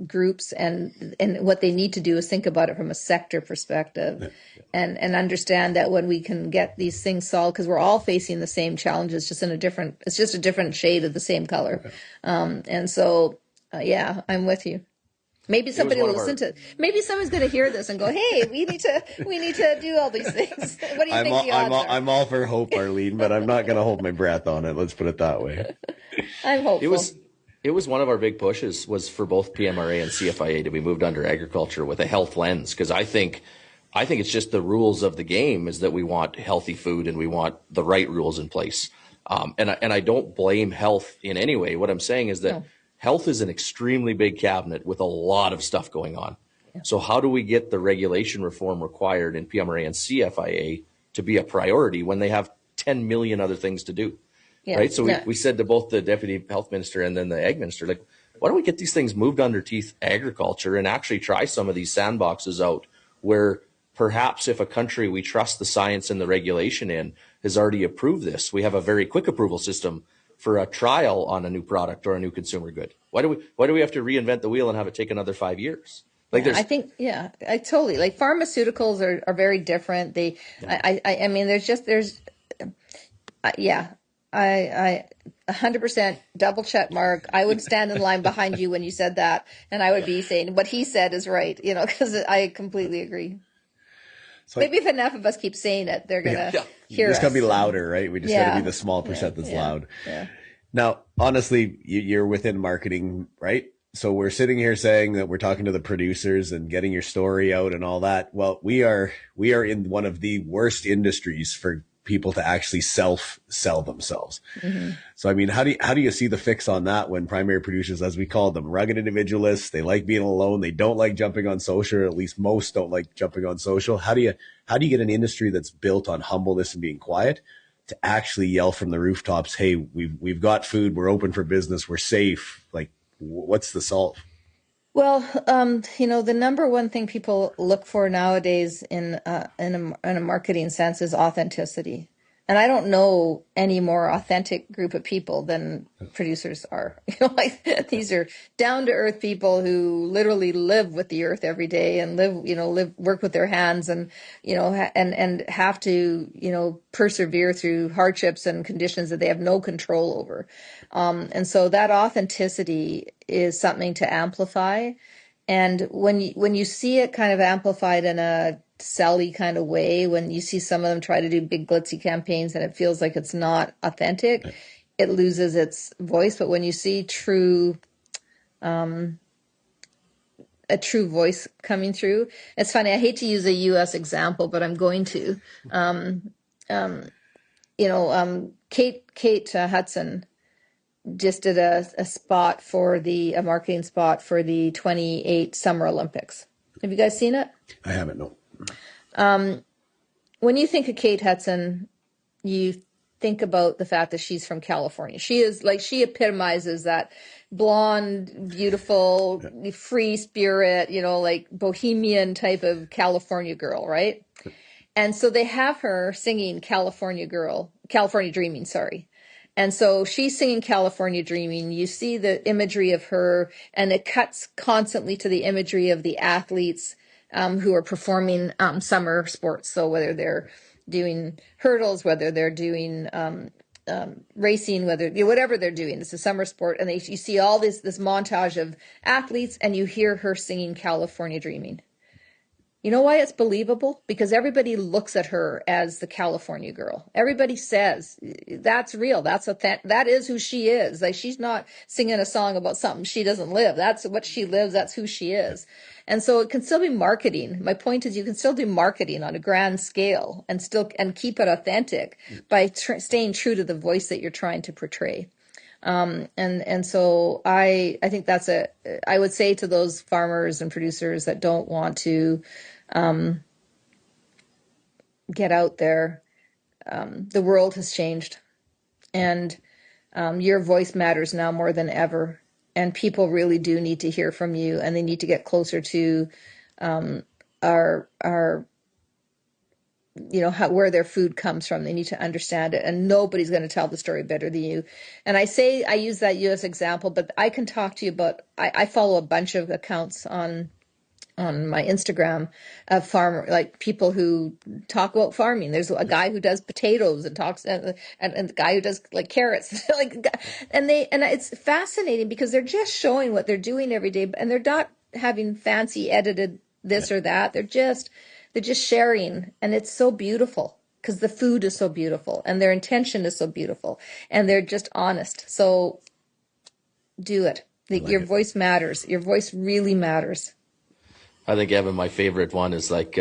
groups, and what they need to do is think about it from a sector perspective, and understand that when we can get these things solved, because we're all facing the same challenges, just it's just a different shade of the same color. And so, I'm with you. Maybe somebody will listen to. Maybe someone's going to hear this and go, "Hey, we need to do all these things." What do you think the odds are? I'm all for hope, Arlene, but I'm not going to hold my breath on it. Let's put it that way. I'm hopeful. It was one of our big pushes was for both PMRA and CFIA to be moved under agriculture with a health lens, because I think it's just the rules of the game is that we want healthy food and we want the right rules in place. And I don't blame health in any way. What I'm saying is that. No. Health is an extremely big cabinet with a lot of stuff going on. Yeah. So how do we get the regulation reform required in PMRA and CFIA to be a priority when they have 10 million other things to do? Yeah. Right. So we said to both the deputy health minister and then the ag minister, like, why don't we get these things moved underneath agriculture and actually try some of these sandboxes out where perhaps if a country we trust the science and the regulation in has already approved this, we have a very quick approval system for a trial on a new product or a new consumer good. Why do we have to reinvent the wheel and have it take another 5 years? Like I think, I totally, like pharmaceuticals are very different. I mean, I 100% double check mark. I would stand in line behind you when you said that. And I would be saying what he said is right, because I completely agree. So maybe if enough of us keep saying it, they're going to hear us. It's going to be louder, right? We just got to be the small percent that's loud. Yeah. Now, honestly, you're within marketing, right? So we're sitting here saying that we're talking to the producers and getting your story out and all that. Well, we are in one of the worst industries for people to actually sell themselves. Mm-hmm. So, I mean, how do you see the fix on that when primary producers, as we call them, rugged individualists, they like being alone. They don't like jumping on social, or at least most don't like jumping on social. How do you get an industry that's built on humbleness and being quiet to actually yell from the rooftops, hey, we've got food, we're open for business, we're safe? Like, what's the solve? Well, the number one thing people look for nowadays in a marketing sense is authenticity. And I don't know any more authentic group of people than producers are. Like these are down to earth people who literally live with the earth every day and work with their hands and, and have to, persevere through hardships and conditions that they have no control over. And so that authenticity is something to amplify. And when you see it kind of amplified in a sell-y kind of way, when you see some of them try to do big glitzy campaigns and it feels like it's not authentic, it loses its voice. But when you see a true voice coming through, it's funny. I hate to use a U.S. example, but I'm going to. Kate Hudson just did a spot for a marketing spot for the 28 Summer Olympics. Have you guys seen it? I haven't, no. When you think of Kate Hudson, you think about the fact that she's from California. She epitomizes that blonde, beautiful, free spirit, like bohemian type of California girl, right? And so they have her singing California Dreaming, sorry. And so she's singing California Dreaming. You see the imagery of her, and it cuts constantly to the imagery of the athletes who are performing summer sports. So whether they're doing hurdles, whether they're doing racing, whatever they're doing, it's a summer sport. And you see all this montage of athletes, and you hear her singing California Dreaming. You know why it's believable? Because everybody looks at her as the California girl. Everybody says that's real. That is who she is. Like, she's not singing a song about something she doesn't live. That's what she lives. That's who she is. And so it can still be marketing. My point is, you can still do marketing on a grand scale and keep it authentic by staying true to the voice that you're trying to portray. And so I think I would say to those farmers and producers that don't want to get out there, the world has changed, and your voice matters now more than ever. And people really do need to hear from you, and they need to get closer to our where their food comes from. They need to understand it, and nobody's going to tell the story better than you. And I use that U.S. example, but I can talk to you about, I follow a bunch of accounts on my Instagram of like people who talk about farming. There's a guy who does potatoes and talks, and the guy who does like carrots, and it's fascinating because they're just showing what they're doing every day, and they're not having fancy edited this or that. They're just sharing, and it's so beautiful because the food is so beautiful and their intention is so beautiful and they're just honest. So do it. Your voice matters. Your voice really matters. I think, Evan, my favorite one is like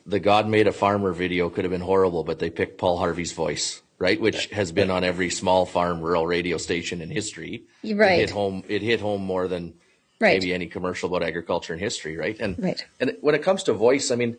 the God Made a Farmer video could have been horrible, but they picked Paul Harvey's voice, right? Which has been on every small farm rural radio station in history. Right. It hit home more than maybe any commercial about agriculture in history, right? And when it comes to voice, I mean,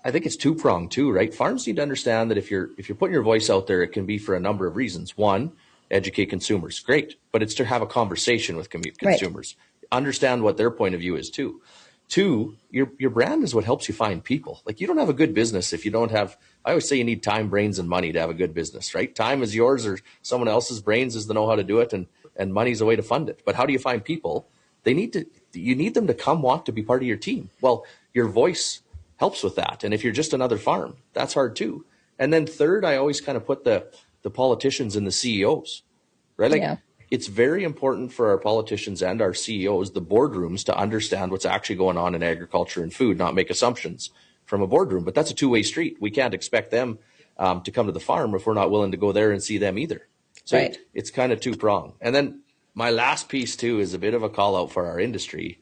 I think it's two-pronged too, right? Farms need to understand that if you're putting your voice out there, it can be for a number of reasons. One, educate consumers. Great. But it's to have a conversation with consumers. Right. Understand what their point of view is too. Two, your brand is what helps you find people. Like, you don't have a good business if you don't have, I always say you need time, brains, and money to have a good business, right? Time is yours, or someone else's. Brains is to know how to do it, and money's a way to fund it. But how do you find people? You need them to come want to be part of your team. Well, your voice helps with that. And if you're just another farm, that's hard too. And then third, I always kind of put the politicians and the CEOs, right? Like, it's very important for our politicians and our CEOs, the boardrooms, to understand what's actually going on in agriculture and food, not make assumptions from a boardroom. But that's a two-way street. We can't expect them to come to the farm if we're not willing to go there and see them either. So it's kind of two-pronged. And then my last piece too is a bit of a call out for our industry.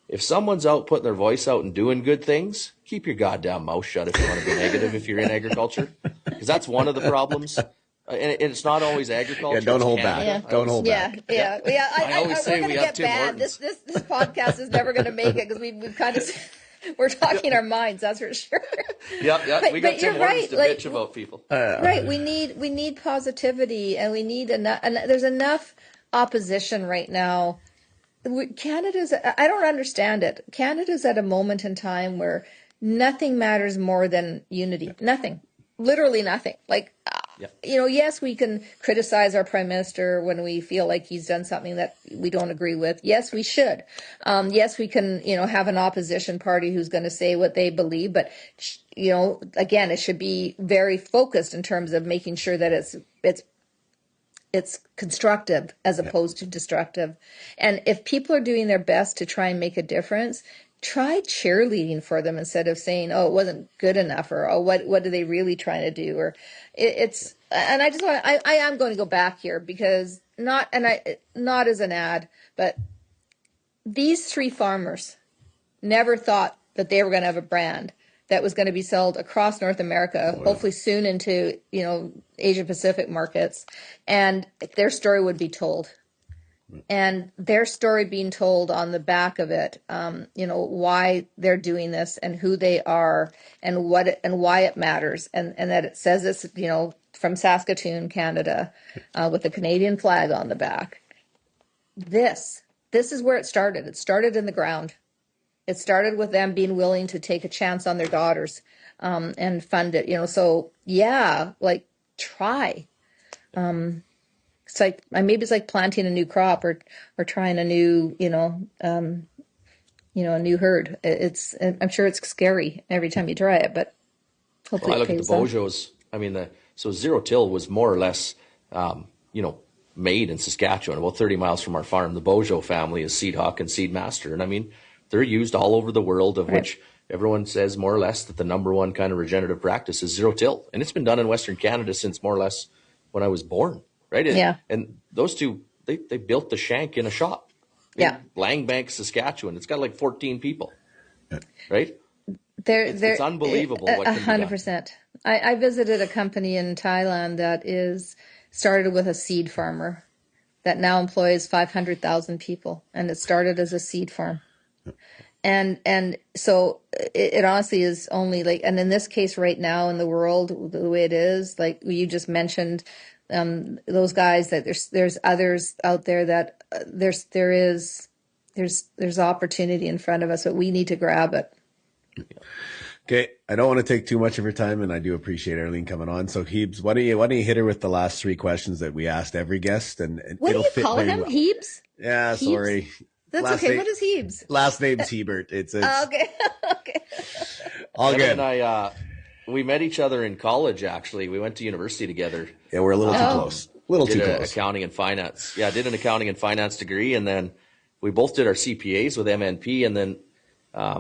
If someone's out putting their voice out and doing good things, keep your goddamn mouth shut if you want to be negative if you're in agriculture, because that's one of the problems. And it's not always agriculture. Yeah, don't hold back. Yeah. Don't hold back. Yeah. I always say we have Tim Hortons. This podcast is never going to make it because we've kind of we're talking our minds. That's for sure. Yeah. We got Tim Hortons to bitch about people. Right. We need positivity, and we need enough. And there's enough opposition right now. I don't understand it. Canada's at a moment in time where nothing matters more than unity. Nothing. literally nothing. Like, Yeah. Yes, we can criticize our prime minister when we feel like he's done something that we don't agree with. Yes, we should. Yes, we can, have an opposition party who's going to say what they believe. But, again, it should be very focused in terms of making sure that it's constructive as opposed to destructive. And if people are doing their best to try and make a difference, try cheerleading for them instead of saying, "Oh, it wasn't good enough," or "Oh, what are they really trying to do?" Or it's. And I just want I am going to go back here because not as an ad, but these three farmers never thought that they were going to have a brand that was going to be sold across North America, hopefully soon into Asia Pacific markets, and their story would be told. And their story being told on the back of it, why they're doing this and who they are and why it matters, and that it says this, from Saskatoon, Canada, with the Canadian flag on the back. This is where it started. It started in the ground. It started with them being willing to take a chance on their daughters, and fund it. So yeah, like try. It's like maybe it's like planting a new crop or trying a new a new herd. I'm sure it's scary every time you try it, but hopefully I look at the Bojos. I mean, so zero till was more or less made in Saskatchewan, about 30 miles from our farm. The Bojo family is seed hawk and seed master, and I mean they're used all over the world, of which everyone says more or less that the number one kind of regenerative practice is zero till, and it's been done in Western Canada since more or less when I was born. Right. Yeah. And those two, they built the shank in a shop. Yeah. Langbank, Saskatchewan. It's got like 14 people. Right. It's unbelievable what can be done. 100%. I visited a company in Thailand that started with a seed farmer that now employs 500,000 people, and it started as a seed farm. And so it honestly is only like, and in this case right now in the world, the way it is, like you just mentioned, those guys, that there's others out there that there's opportunity in front of us, but we need to grab it. Okay, I don't want to take too much of your time, and I do appreciate Arlene coming on. So Heebs, why don't you hit her with the last three questions that we asked every guest, and what it'll do you fit call very him? well. Heebs? Yeah, Heebs? sorry. That's last okay. What is Heebs? Last name's Hebert. It's okay. Okay. All good. Evan and I, we met each other in college. Actually, we went to university together. Yeah, we're a little too close. A little too close. Accounting and finance. Yeah, I did an accounting and finance degree, and then we both did our CPAs with MNP, and then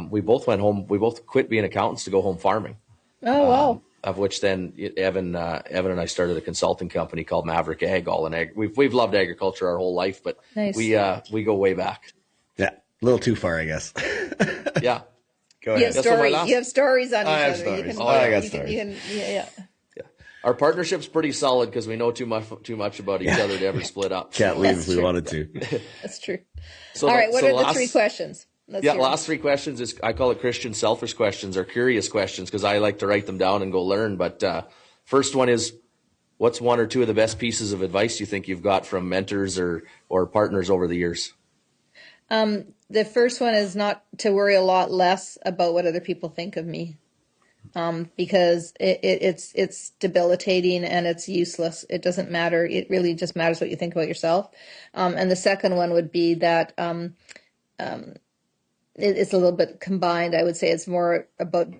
we both went home. We both quit being accountants to go home farming. Oh wow! Of which then Evan and I started a consulting company called Maverick Ag. All in ag. We've loved agriculture our whole life, but nice. we go way back. Yeah, a little too far, I guess. Yeah. Go ahead. You have stories on each other. I have stories. I got stories. Yeah. Our partnership's pretty solid because we know too much about each other to ever split up. Can't leave if we wanted to. That's true. All right, what are the three questions? Last three questions is, I call it Kristjan selfish questions or curious questions because I like to write them down and go learn. But first one is, what's one or two of the best pieces of advice you think you've got from mentors or partners over the years? The first one is not to worry a lot less about what other people think of me, because it's debilitating and it's useless. It doesn't matter. It really just matters what you think about yourself. And the second one would be that it's a little bit combined. I would say it's more about,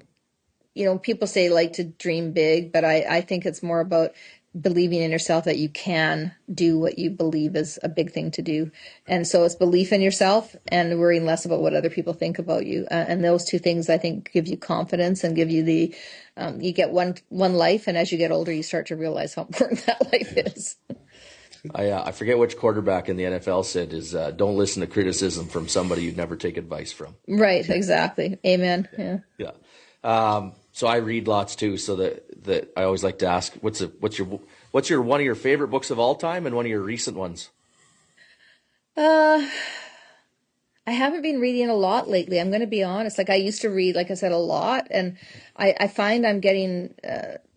people say like to dream big, but I think it's more about believing in yourself that you can do what you believe is a big thing to do. And so it's belief in yourself and worrying less about what other people think about you. And those two things, I think, give you confidence and give you you get one life. And as you get older, you start to realize how important that life is. I forget which quarterback in the NFL said don't listen to criticism from somebody you'd never take advice from. Right. Exactly. Amen. Yeah. Yeah. So I read lots too. So that I always like to ask, what's your one of your favorite books of all time and one of your recent ones? I haven't been reading a lot lately. I'm going to be honest. Like I used to read, like I said, a lot, and I find I'm getting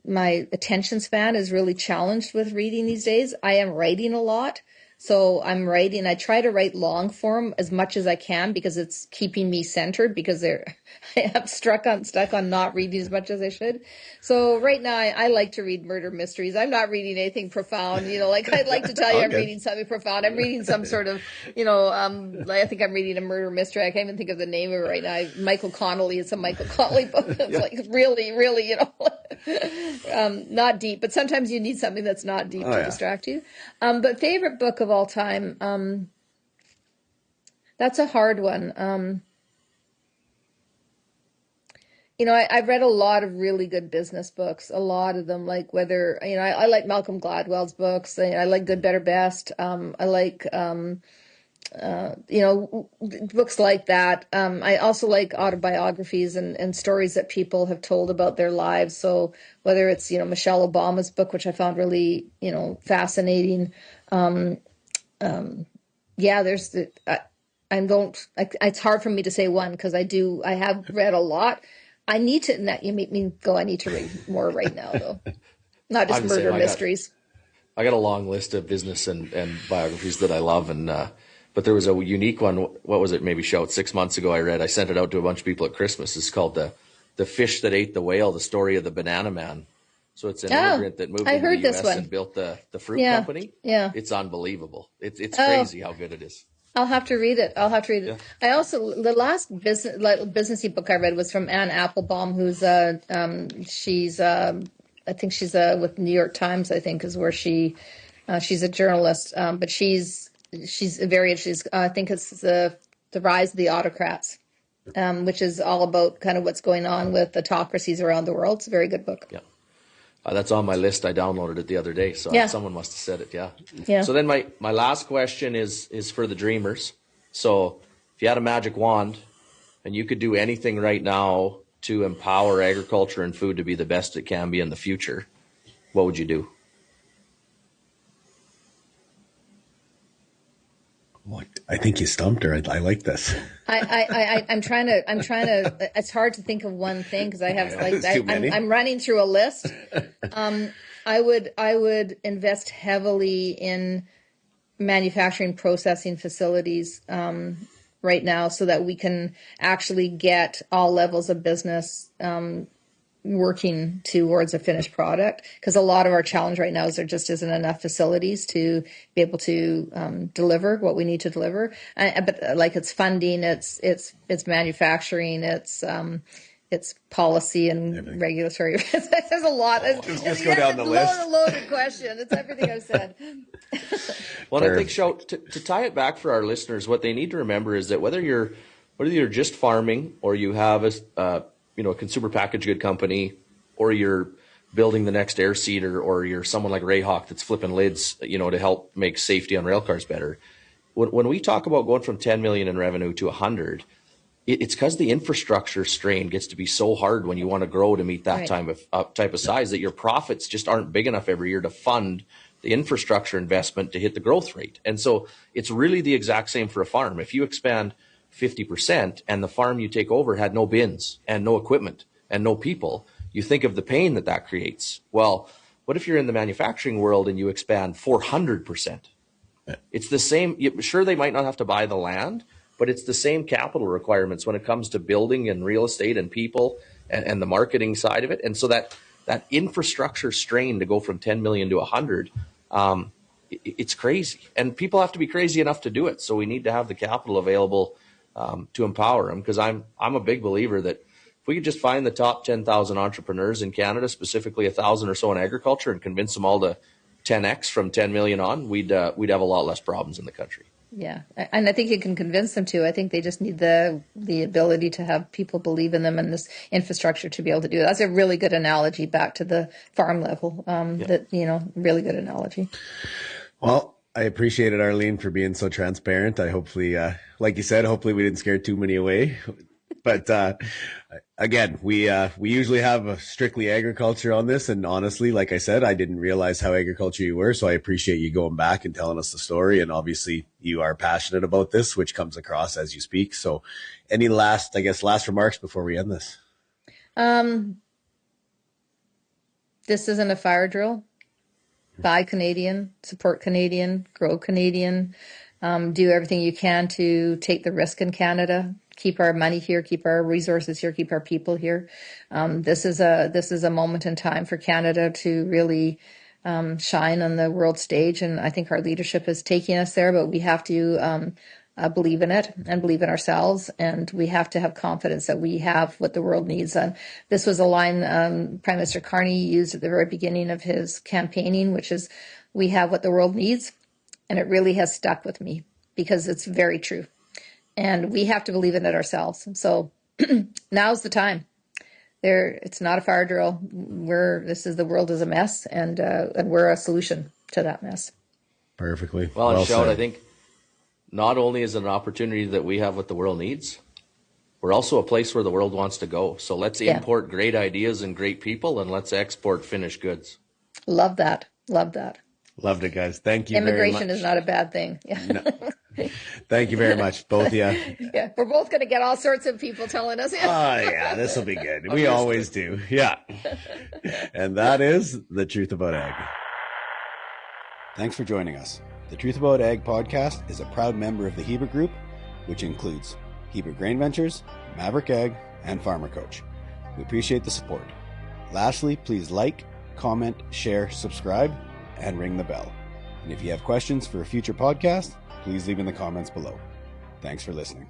my attention span is really challenged with reading these days. I am writing a lot, So I'm writing. I try to write long form as much as I can because it's keeping me centered. Because I am stuck on not reading as much as I should. So right now I like to read murder mysteries. I'm not reading anything profound. Like I'd like to tell you, I'm reading something profound. I'm reading some sort of, I think I'm reading a murder mystery. I can't even think of the name of it right now. Michael Connolly. It's a Michael Connolly book. It's like really, really, not deep. But sometimes you need something that's not deep to distract you. But favorite book of all time, that's a hard one. I've read a lot of really good business books, a lot of them, like whether, I like Malcolm Gladwell's books. I like Good, Better, Best. I like, books like that. I also like autobiographies and stories that people have told about their lives. So whether it's, Michelle Obama's book, which I found really, fascinating. It's hard for me to say one because I have read a lot. I need to, you make me go, I need to read more right now though. Not just murder mysteries. I got a long list of business and biographies that I love. But there was a unique one. What was it? Maybe 6 months ago I read, I sent it out to a bunch of people at Christmas. It's called The Fish That Ate the Whale, the story of the banana man. So it's an immigrant that moved into the US and built the fruit company. Yeah. It's unbelievable. It's crazy how good it is. I'll have to read it. Yeah. I also, the last businessy book I read was from Anne Applebaum, who's she's I think she's with New York Times, I think is where she's a journalist, but she's very interesting. I think it's the Rise of the Autocrats, which is all about kind of what's going on with autocracies around the world. It's a very good book. Yeah. That's on my list. I downloaded it the other day, so someone must have said it. Yeah. So then my last question is for the dreamers. So if you had a magic wand and you could do anything right now to empower agriculture and food to be the best it can be in the future, what would you do? What? I think you stumped her. I like this. I'm trying to. It's hard to think of one thing because I have I'm running through a list. I would invest heavily in manufacturing processing facilities right now so that we can actually get all levels of business working towards a finished product, because a lot of our challenge right now is there just isn't enough facilities to be able to deliver what we need to deliver. But like it's funding, it's manufacturing, it's policy and everything. Regulatory. There's a lot. Just go down the list. It's a loaded question. It's everything I've said. Well, I think, to tie it back for our listeners, what they need to remember is that whether you're just farming or you have a consumer packaged good company, or you're building the next air seeder, or you're someone like Ray Hawk that's flipping lids, to help make safety on rail cars better. When we talk about going from 10 million in revenue to 100, it's because the infrastructure strain gets to be so hard when you want to grow to meet that type of size that your profits just aren't big enough every year to fund the infrastructure investment to hit the growth rate. And so it's really the exact same for a farm. If you expand 50% and the farm you take over had no bins and no equipment and no people, you think of the pain that creates. Well, what if you're in the manufacturing world and you expand 400%? It's the same. Sure, they might not have to buy the land, but it's the same capital requirements when it comes to building and real estate and people and the marketing side of it. And so that infrastructure strain to go from 10 million to 100, it's crazy. And people have to be crazy enough to do it. So we need to have the capital available to empower them, because I'm a big believer that if we could just find the top 10,000 entrepreneurs in Canada, specifically 1,000 or so in agriculture, and convince them all to 10x from 10 million on, we'd have a lot less problems in the country. Yeah, and I think you can convince them to. I think they just need the ability to have people believe in them and this infrastructure to be able to do that. That's a really good analogy back to the farm level. Really good analogy. Well, I appreciate it, Arlene, for being so transparent. I hopefully, like you said, hopefully we didn't scare too many away. But again, we usually have a strictly agriculture on this. And honestly, like I said, I didn't realize how agriculture you were. So I appreciate you going back and telling us the story. And obviously you are passionate about this, which comes across as you speak. So any last remarks before we end this? This isn't a fire drill. Buy Canadian, support Canadian, grow Canadian, do everything you can to take the risk in Canada, keep our money here, keep our resources here, keep our people here. This is a moment in time for Canada to really shine on the world stage, and I think our leadership is taking us there, but we have to believe in it and believe in ourselves, and we have to have confidence that we have what the world needs. This was a line Prime Minister Carney used at the very beginning of his campaigning, which is, we have what the world needs, and it really has stuck with me because it's very true, and we have to believe in it ourselves. So now's the time. It's not a fire drill. The world is a mess, and we're a solution to that mess. Perfectly. Well, and Shout, I think not only is it an opportunity that we have what the world needs, we're also a place where the world wants to go. So let's import great ideas and great people, and let's export finished goods. Love that. Love that. Loved it, guys. Thank you very much. Immigration is not a bad thing. Yeah. No. Thank you very much, both of you. Yeah, we're both going to get all sorts of people telling us. Oh, yeah, this will be good. We always do. Yeah. And that is The Truth About Ag. Thanks for joining us. The Truth About Ag podcast is a proud member of the Hebert Group, which includes Hebert Grain Ventures, Maverick Ag, and Farmer Coach. We appreciate the support. Lastly, please like, comment, share, subscribe, and ring the bell. And if you have questions for a future podcast, please leave in the comments below. Thanks for listening.